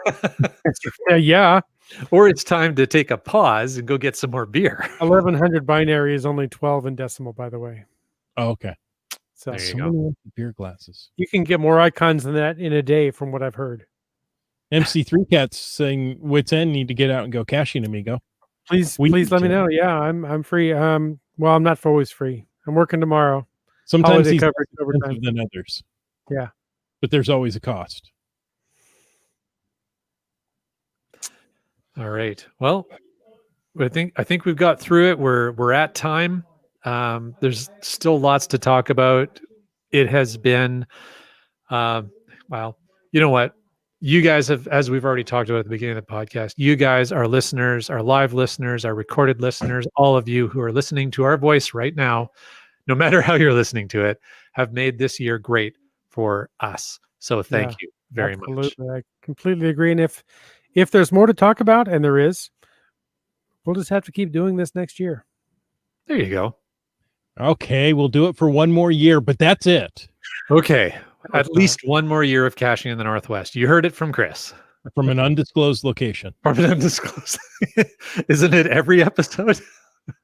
Yeah. Or it's time to take a pause and go get some more beer. 1,100 binary is only 12 in decimal, by the way. Oh, okay. So There you So go. many empty beer glasses. you can get more icons than that in a day, from what I've heard. MC3 Cats saying Wits End need to get out and go caching, amigo. Please We let me need to. know. Yeah, I'm free. Well, I'm not always free. I'm working tomorrow. Sometimes Holiday these are coverage more overtime. expensive than others. Yeah. But there's always a cost. All right. Well, I think we've got through it. We're at time. There's still lots to talk about. It has been, well, you know what? You guys have, as we've already talked about at the beginning of the podcast, you guys, our listeners, our live listeners, our recorded listeners, all of you who are listening to our voice right now, no matter how you're listening to it, have made this year great for us. So thank you very much. Absolutely. I completely agree. And if there's more to talk about, and there is, we'll just have to keep doing this next year. There you go. Okay, we'll do it for one more year, but that's it. Okay. At least one more year of caching in the Northwest. You heard it from Chris. From an undisclosed location. From an undisclosed. Isn't it every episode?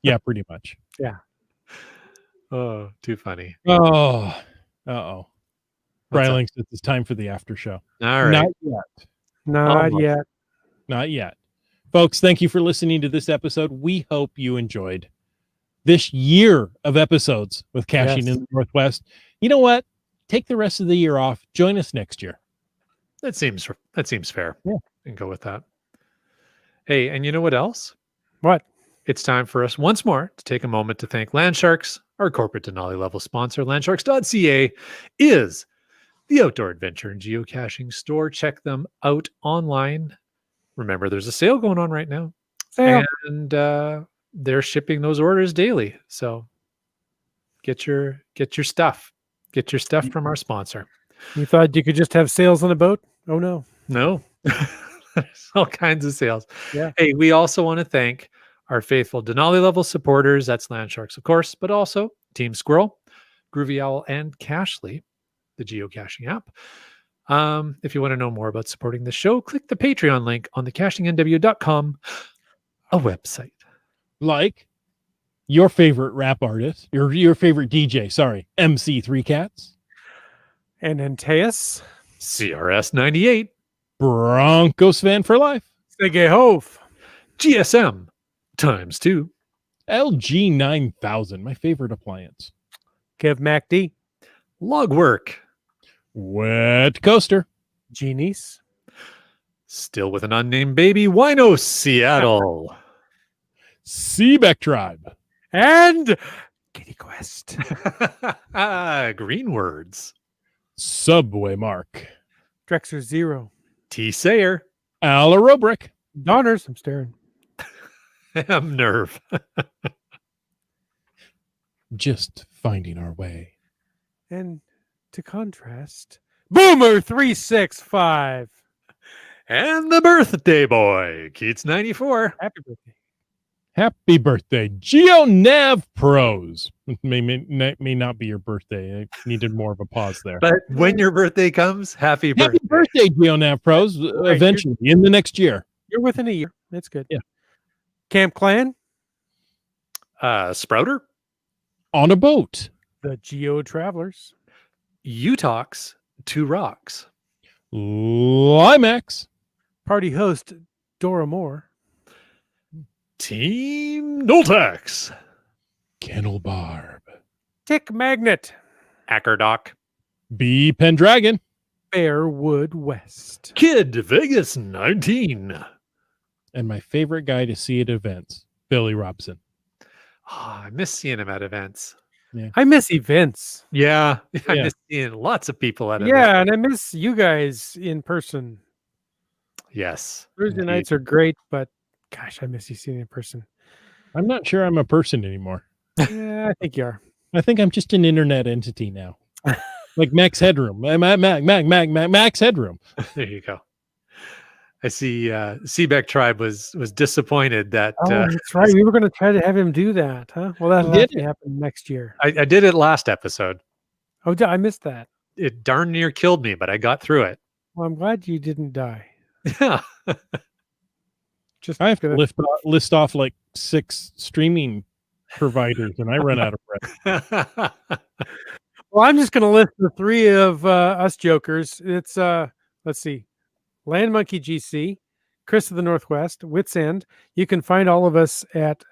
Yeah, pretty much. Oh, too funny. Oh, uh-oh. What's Brian up? Lang says it's time for the after show. All right. Not yet. Not Almost. yet. Not yet. Folks, thank you for listening to this episode. We hope you enjoyed this year of episodes with Caching Yes. in the Northwest. You know what? Take the rest of the year off. Join us next year. That seems fair. Yeah. And go with that. Hey, and you know what else? What? It's time for us once more to take a moment to thank Landsharks. Our corporate Denali level sponsor. Landsharks.ca is the outdoor adventure and geocaching store. Check them out online. Remember, there's a sale going on right now. Sale. And they're shipping those orders daily. So get your stuff. Get your stuff from our sponsor. You thought you could just have sales on a boat? Oh, no. No, there's all kinds of sales. Yeah. Hey, we also want to thank our faithful Denali level supporters. That's Landsharks, of course, but also Team Squirrel, Groovy Owl, and Cachly, the geocaching app. If you want to know more about supporting the show, click the Patreon link on the CachingNW.com, a website. Like your favorite rap artist, your favorite DJ, MC3 Cats, And Antaeus. CRS 98, Broncos fan for life, Sege Hove. GSM ×2, LG 9000, my favorite appliance, Kev MacD. Logwork, Wet Coaster, Genies. Still with an unnamed baby, Wino Seattle. Seabeck Tribe. And Kitty Quest. Green Words. Subway Mark. Drexer Zero. T. Sayer. Ala Robrick. Donners. I'm staring. M. Nerve. Just finding our way. And to contrast, Boomer 365. And the birthday boy, Keats 94. Happy birthday. Happy birthday, GeoNav Pros. It may not be your birthday. I needed more of a pause there. But when your birthday comes, happy birthday. Happy birthday, GeoNav Pros. Eventually, in the next year. You're within a year. That's good. Yeah. Camp Clan. Sprouter. On a boat. The Geo Travelers. Utox. Two Rocks. Limax. Party host Dora Moore. Team Noltex. Kennel Barb. Tick Magnet. Ackerdoc. B Pendragon. Fairwood West. Kid Vegas 19. And my favorite guy to see at events, Billy Robson. Oh, I miss seeing him at events. I miss events. Yeah. I Yeah. miss seeing lots of people at events. Yeah, and I miss you guys in person. Yes. Thursday indeed. nights are great, but gosh, I miss you seeing in person. I'm not sure I'm a person anymore. Yeah, I think you are. I think I'm just an internet entity now. Like Max Headroom. Max Headroom. There you go. I see Seabeck Tribe was disappointed that Oh, that's right. We were going to try to have him do that, huh? Well, that'll Did have to happen next year. I did it last episode. Oh, I missed that. It darn near killed me, but I got through it. Well, I'm glad you didn't die. Yeah. Just I have to gonna- list off like 6 streaming providers and I run out of breath. Well, I'm just going to list the 3 of us jokers. It's let's see, Land Monkey GC, Chris of the Northwest, Wits End. You can find all of us at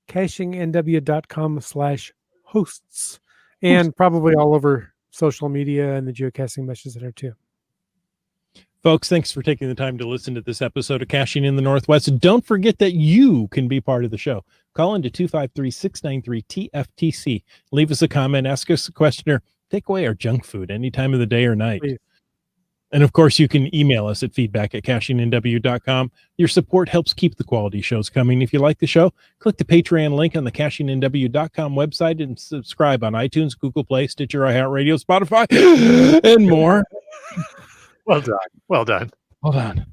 cashingnw.com/hosts and probably all over social media and the Geocaching Message Center too. Folks, thanks for taking the time to listen to this episode of Caching in the Northwest. And don't forget that you can be part of the show. Call into 253-693-TFTC. Leave us a comment, ask us a question, or take away our junk food any time of the day or night. Please. And of course, you can email us at feedback@cashingnw.com. Your support helps keep the quality shows coming. If you like the show, click the Patreon link on the cashingnw.com website and subscribe on iTunes, Google Play, Stitcher, iHeartRadio, Spotify, and more. Well done. Well done. Hold on.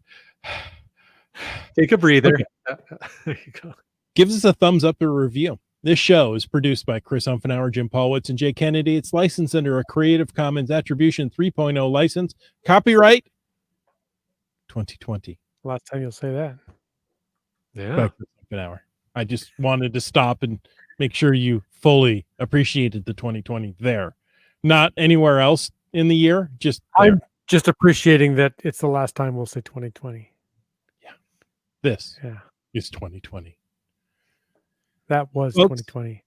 Take a breather. Okay. There you go. Give us a thumbs up or review. This show is produced by Chris Umfenauer, Jim Paulwitz, and Jay Kennedy. It's licensed under a Creative Commons Attribution 3.0 license. Copyright 2020. Last time you'll say that. Yeah. By Chris Umfenauer. I just wanted to stop and make sure you fully appreciated the 2020 there. Not anywhere else in the year, just there. I'm just appreciating that it's the last time we'll say 2020. This Yeah, is 2020. that was Folks. 2020.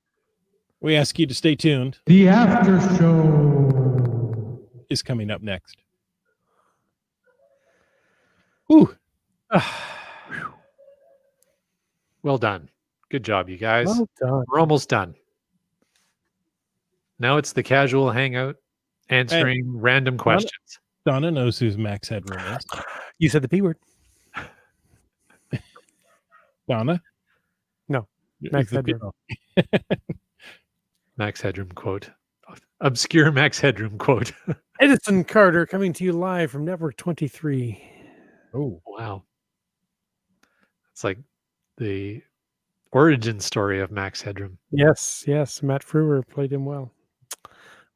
We ask you to stay tuned. The after show Is coming up next. Ooh. Well done. Good job, you guys. Well done. We're almost done. Now it's the casual hangout answering random questions. Donna knows who Max Headroom is. You said the P word. Donna? No, Max Is the- Headroom. Max Headroom quote. Obscure Max Headroom quote. Edison Carter coming to you live from Network 23. Oh, Wow. It's like the origin story of Max Headroom. Yes, yes. Matt Frewer played him well.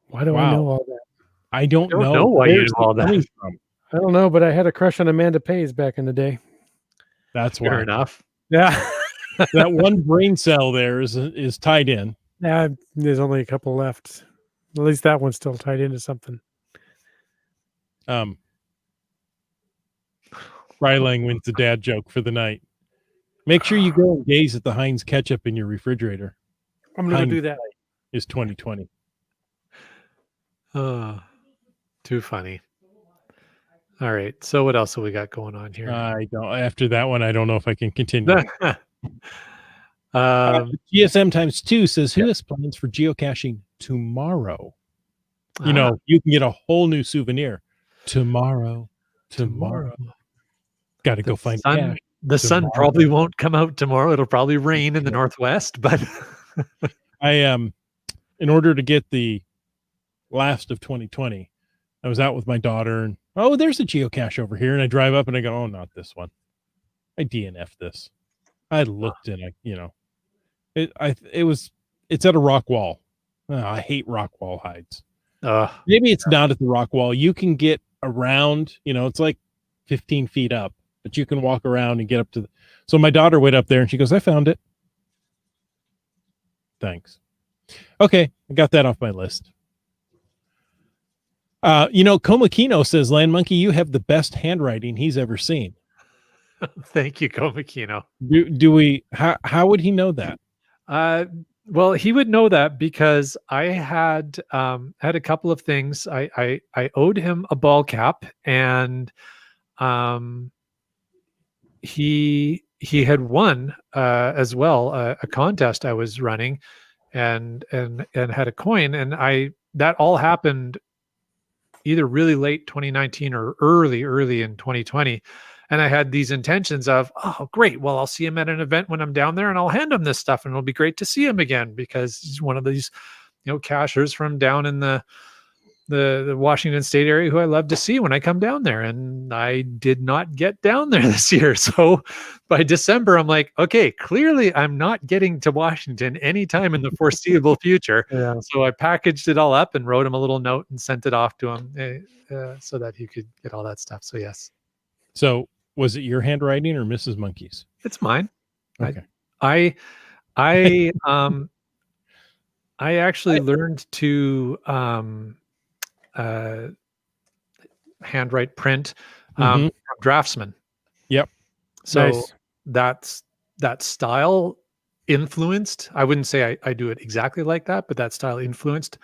Why do I Wow. know all that? I don't know why you Where's know all it that. coming from? I don't know, but I had a crush on Amanda Pays back in the day. That's Fair why. enough. Yeah. That one brain cell there is tied in. Yeah, there's only a couple left. At least that one's still tied into something. Rylang wins the dad joke for the night. Make sure you go and gaze at the Heinz ketchup in your refrigerator. I'm going to Heinz do that. Is 2020. Too funny. All right. So what else have we got going on here? I don't. After that one, I don't know if I can continue. Um, GSM times 2 says, who has plans for geocaching tomorrow? You know, you can get a whole new souvenir tomorrow. Got to go find a cache. The sun probably won't come out tomorrow. It'll probably rain in the Northwest, but in order to get the last of 2020, I was out with my daughter and, oh, there's a geocache over here. And I drive up and I go, oh, not this one. I DNF this. I looked and it's at a rock wall. Oh, I hate rock wall hides. Maybe it's not at the rock wall. You can get around, it's like 15 feet up, but you can walk around and get up to so my daughter went up there and she goes, I found it. Thanks. Okay. I got that off my list. Komakino says, Land Monkey, you have the best handwriting he's ever seen. Thank you, Komakino. How would he know that? Well, he would know that because I had a couple of things. I owed him a ball cap, and he had won as well a contest I was running, and had a coin, and that all happened either really late 2019 or early in 2020. And I had these intentions of, oh, great. Well, I'll see him at an event when I'm down there and I'll hand him this stuff and it'll be great to see him again because he's one of these, cachers from down in the Washington State area who I love to see when I come down there. And I did not get down there this year. So by December, I'm like, okay, clearly I'm not getting to Washington anytime in the foreseeable future. Yeah. So I packaged it all up and wrote him a little note and sent it off to him so that he could get all that stuff. So yes. So was it your handwriting or Mrs. Monkey's? It's mine. Okay. I actually learned to handwrite print from Draftsman. Yep. So Nice. that style influenced. I wouldn't say I do it exactly like that, but that style influenced,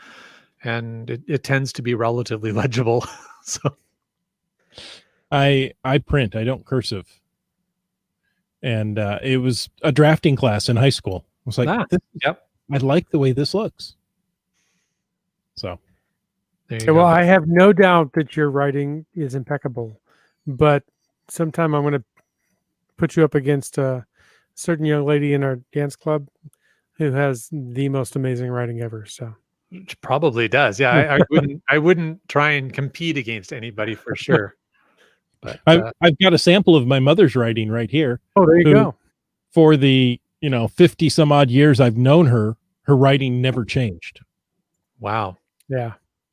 and it tends to be relatively legible. So. I print. I don't cursive. And it was a drafting class in high school. I was like, I like the way this looks. So. Well, I have no doubt that your writing is impeccable, but sometime I'm going to put you up against a certain young lady in our dance club who has the most amazing writing ever. So. Which probably does. Yeah. I wouldn't try and compete against anybody for sure. But I've got a sample of my mother's writing right here. Oh, there you go. For the 50 some odd years I've known her writing never changed. Wow. Yeah.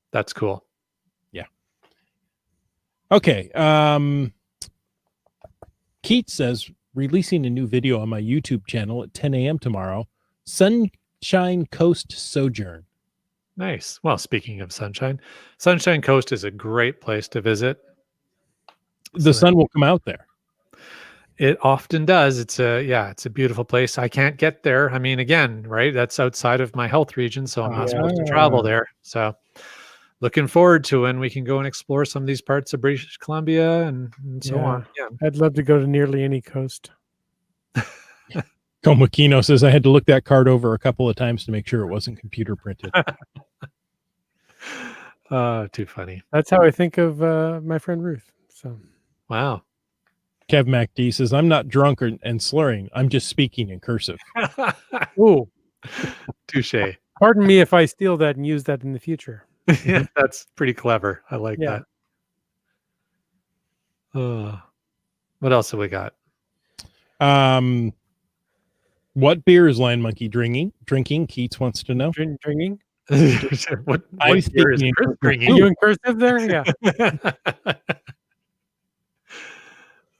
That's cool. Yeah. Okay. Keith says, releasing a new video on my YouTube channel at 10 a.m. tomorrow. Sunshine Coast Sojourn. Nice. Well, speaking of Sunshine Coast is a great place to visit. The sun will come out there. It often does. It's a beautiful place. I can't get there. I mean, again, right? That's outside of my health region, so I'm not supposed to travel there. So looking forward to when we can go and explore some of these parts of British Columbia and so on. Yeah. I'd love to go to nearly any coast. Komakino says, I had to look that card over a couple of times to make sure it wasn't computer printed. Too funny. That's how I think of my friend Ruth. So. Wow. Kev MacD says, I'm not drunk and slurring. I'm just speaking in cursive. Ooh. Touche. Pardon me if I steal that and use that in the future. Yeah, that's pretty clever. I like that. What else have we got? What beer is Land Monkey drinking? Keats wants to know. Drinking? what beer is Chris drinking? Are you in cursive there? Yeah.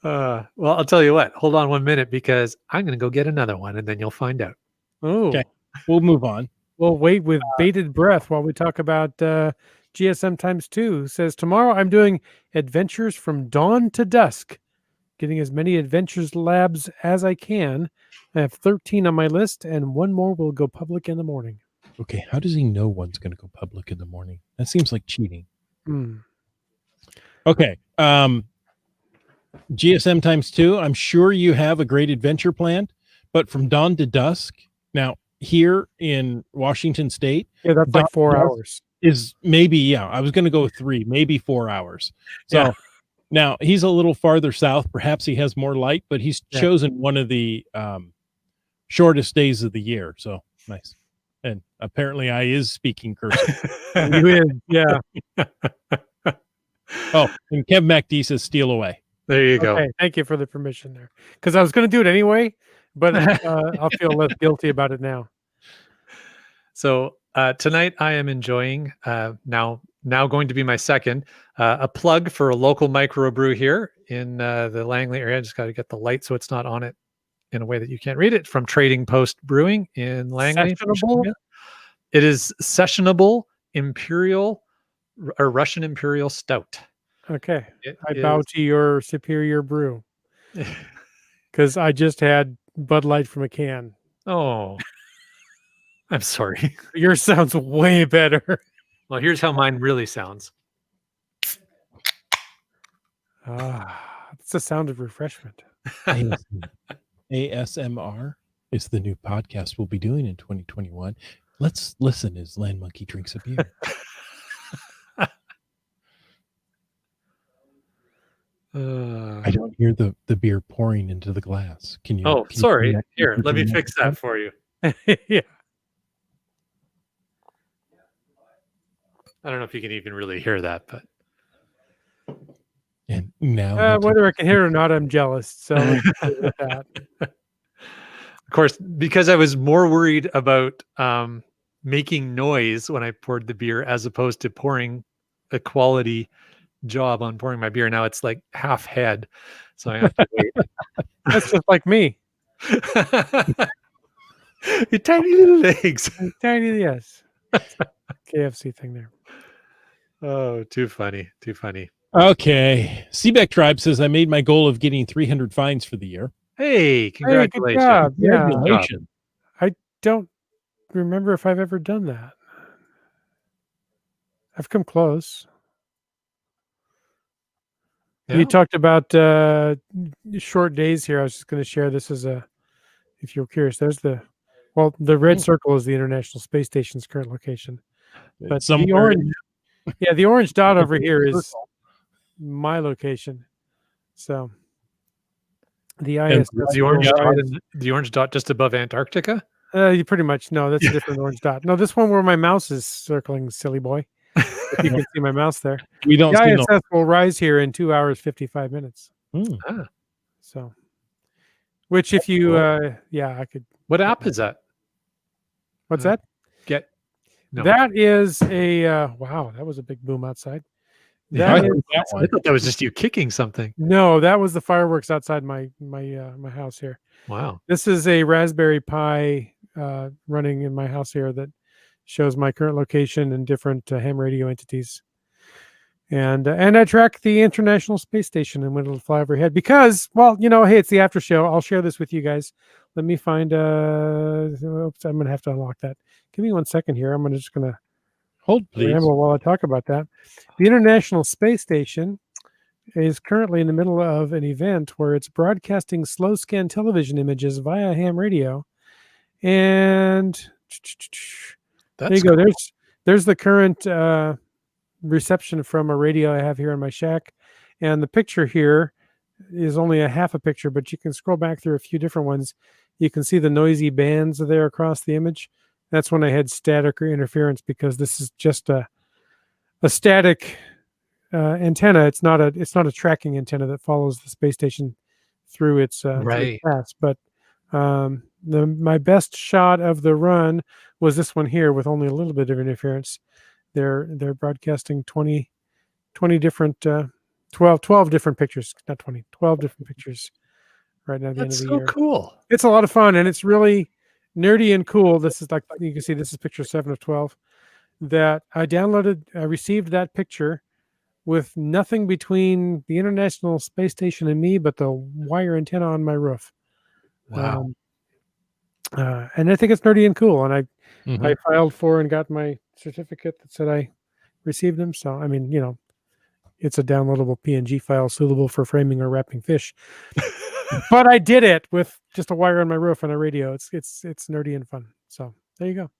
Well, I'll tell you what. Hold on 1 minute because I'm going to go get another one, and then you'll find out. Oh, okay. We'll move on. We'll wait with bated breath while we talk about GSM times 2. Says tomorrow I'm doing adventures from dawn to dusk, getting as many adventures labs as I can. I have 13 on my list, and one more will go public in the morning. Okay, how does he know one's going to go public in the morning? That seems like cheating. Okay. GSM times 2. I'm sure you have a great adventure planned, but from dawn to dusk. Now, here in Washington State, Yeah, that's dawn like 4 to dusk hours. is maybe, I was going to go 3, maybe 4 hours. So now he's a little farther south. Perhaps he has more light, but he's chosen one of the shortest days of the year. So nice. And apparently I is speaking cursive. You is, yeah. Oh, and Kev MacD says steal away. There you go. Okay, thank you for the permission there. Because I was going to do it anyway, but I'll feel less guilty about it now. So tonight I am enjoying now going to be my second a plug for a local microbrew here in the Langley area. I just got to get the light so it's not on it in a way that you can't read it. From Trading Post Brewing in Langley. Sessionable? It is sessionable imperial or Russian imperial stout. Okay. It I bow to your superior brew. Because I just had Bud Light from a can. Oh, I'm sorry. Yours sounds way better. Well, here's how mine really sounds. It's the sound of refreshment. ASMR is the new podcast we'll be doing in 2021. Let's listen as Land Monkey drinks a beer. I don't hear the beer pouring into the glass. Can you? Oh, can sorry. you Here, let me fix that for you. Yeah. I don't know if you can even really hear that, but And now, Whether I can hear it or not, I'm jealous. So let's leave it at that. of course, because I was more worried about making noise when I poured the beer as opposed to pouring a quality job on pouring my beer. Now it's like half head, so I have to wait. That's just like me. Your tiny little legs. Tiny, yes. KFC thing there. Oh, too funny. Too funny. okay. Seabeck Tribe says I made my goal of getting 300 finds for the year. Hey, congratulations. Good job. Yeah. Congratulations. I don't remember if I've ever done that. I've come close. Yeah. You talked about short days here. I was just going to share this as if you're curious, there's the red circle is the International Space Station's current location. But the orange dot over here is my location. So the ISS, the orange dot just above Antarctica? You pretty much no, that's a different orange dot. No, this one where my mouse is circling, silly boy. If you can see my mouse there. We don't. The ISS will rise here in 2 hours 55 minutes. So, which if you, I could. What app is that? What's that? That is a wow. That was a big boom outside. I thought that was just you kicking something. No, that was the fireworks outside my house here. Wow. This is a Raspberry Pi running in my house here that shows my current location and different ham radio entities. And I track the International Space Station and when it'll fly overhead because, hey, it's the after show. I'll share this with you guys. Let me find. Oops, I'm gonna have to unlock that. Give me 1 second here. I'm just gonna hold, please, while I talk about that. The International Space Station is currently in the middle of an event where it's broadcasting slow scan television images via ham radio, and there you go. There's the current reception from a radio I have here in my shack, and the picture here is only a half a picture, but you can scroll back through a few different ones. You can see the noisy bands there across the image. That's when I had static or interference because this is just a static antenna. It's not a tracking antenna that follows the space station through its paths. But my best shot of the run was this one here with only a little bit of interference. They're broadcasting 20 different 12 different pictures, not 20, 12 different pictures right now at the end of the year. That's so cool. It's a lot of fun and it's really nerdy and cool. This is like, you can see this is picture 7 of 12 that I received that picture with nothing between the International Space Station and me but the wire antenna on my roof. Wow. And I think it's nerdy and cool. And I filed for and got my certificate that said I received them. So, I mean, It's a downloadable PNG file suitable for framing or wrapping fish. But I did it with just a wire on my roof and a radio. It's nerdy and fun. So there you go.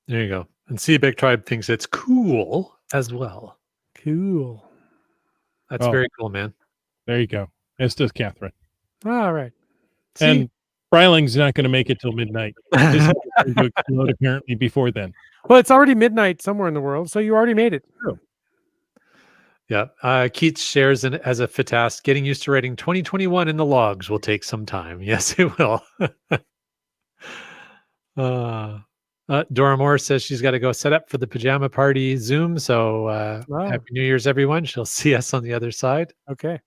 There you go. And Sea Big Tribe thinks it's cool as well. Cool. That's Oh. very cool, man. There you go. As does Catherine. All right. And Bryling's not going to make it till midnight. His head is going to explode apparently before then. Well, it's already midnight somewhere in the world, so you already made it. True. Yeah. Keats shares as a FITASK, getting used to writing 2021 in the logs will take some time. Yes, it will. Dora Moore says she's got to go set up for the pajama party Zoom. So Happy New Year's, everyone. She'll see us on the other side. Okay.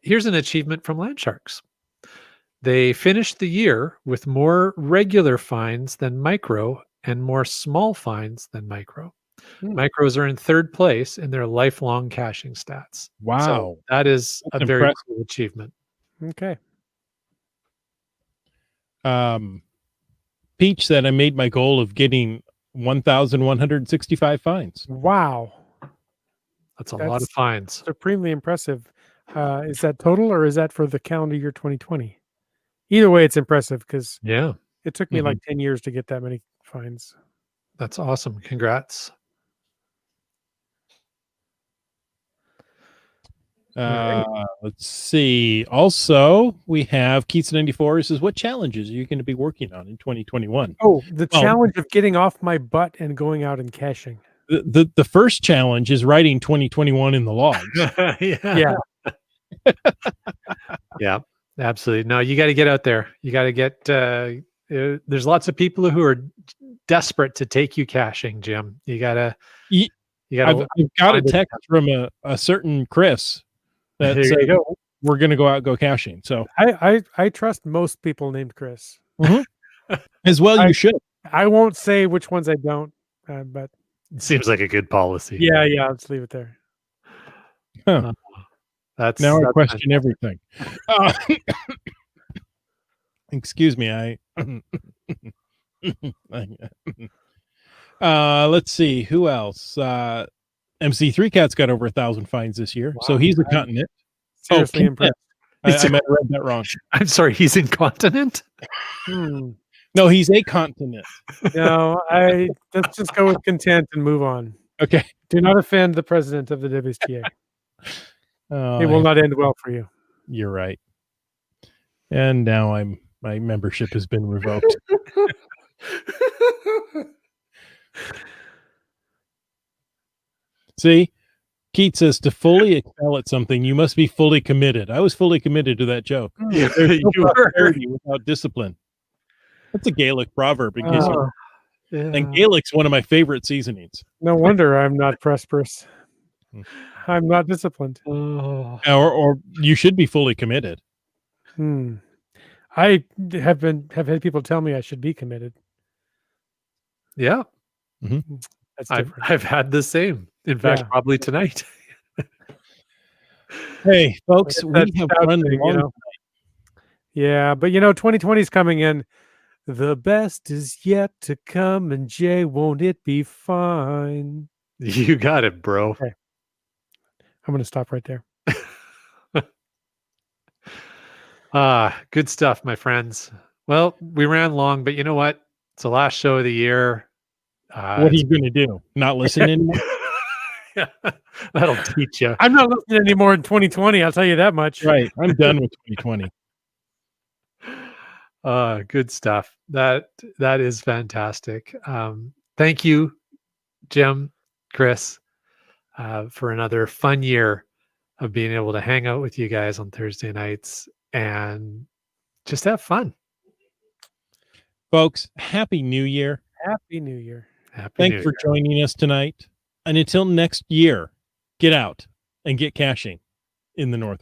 Here's an achievement from Land Sharks. They finished the year with more regular finds than micro and more small finds than micro. Micros are in third place in their lifelong caching stats. Wow. So that is That's a very impressive. cool achievement. Okay. Peach said I made my goal of getting 1,165 finds. Wow. That's a lot of finds. Supremely impressive. Is that total or is that for the calendar year 2020? Either way, it's impressive because it took me like 10 years to get that many finds. That's awesome. Congrats. Let's see. Also, we have Keats94 says, what challenges are you going to be working on in 2021? Oh, the challenge of getting off my butt and going out and caching. The first challenge is writing 2021 in the logs. Yeah. Yeah, absolutely. No, you got to get out there. You got to get, there's lots of people who are desperate to take you caching, Jim. You got to, I've got a text from a certain Chris that said, we're going to go out and go caching. So I trust most people named Chris. As well, you should. I won't say which ones I don't, but it seems like a good policy. Yeah. Let's leave it there. Huh. That's I question everything. Excuse me. Let's see who else. MC3 Cat's got over 1,000 finds this year, so he's a continent. Seriously impressed. I might have read that wrong. I'm sorry, he's incontinent. No, he's a continent. No, let's just go with content and move on. Okay. Do not offend the president of the WSTA. It will not end well for you. You're right. And now my membership has been revoked. See, Keith says to fully excel at something, you must be fully committed. I was fully committed to that joke. Yeah, There's no you were. prosperity without discipline. That's a Gaelic proverb. In case and Gaelic's one of my favorite seasonings. No wonder I'm not prosperous. I'm not disciplined. Or you should be fully committed. I have had people tell me I should be committed. Yeah. That's different. I've had the same. In fact, probably tonight. Hey, folks, we have run long. Yeah, but 2020 is coming in. The best is yet to come, and Jay, won't it be fine? You got it, bro. Okay. I'm going to stop right there. Good stuff, my friends. Well, we ran long, but you know what? It's the last show of the year. What are you going to do? Not listen anymore? Yeah, that'll teach you. I'm not listening anymore in 2020. I'll tell you that much. Right. I'm done with 2020. Good stuff. That is fantastic. Thank you, Jim, Chris, for another fun year of being able to hang out with you guys on Thursday nights and just have fun. Folks, Happy New Year. Happy New Year. Thanks for joining us tonight. And until next year, get out and get caching in the Northwest.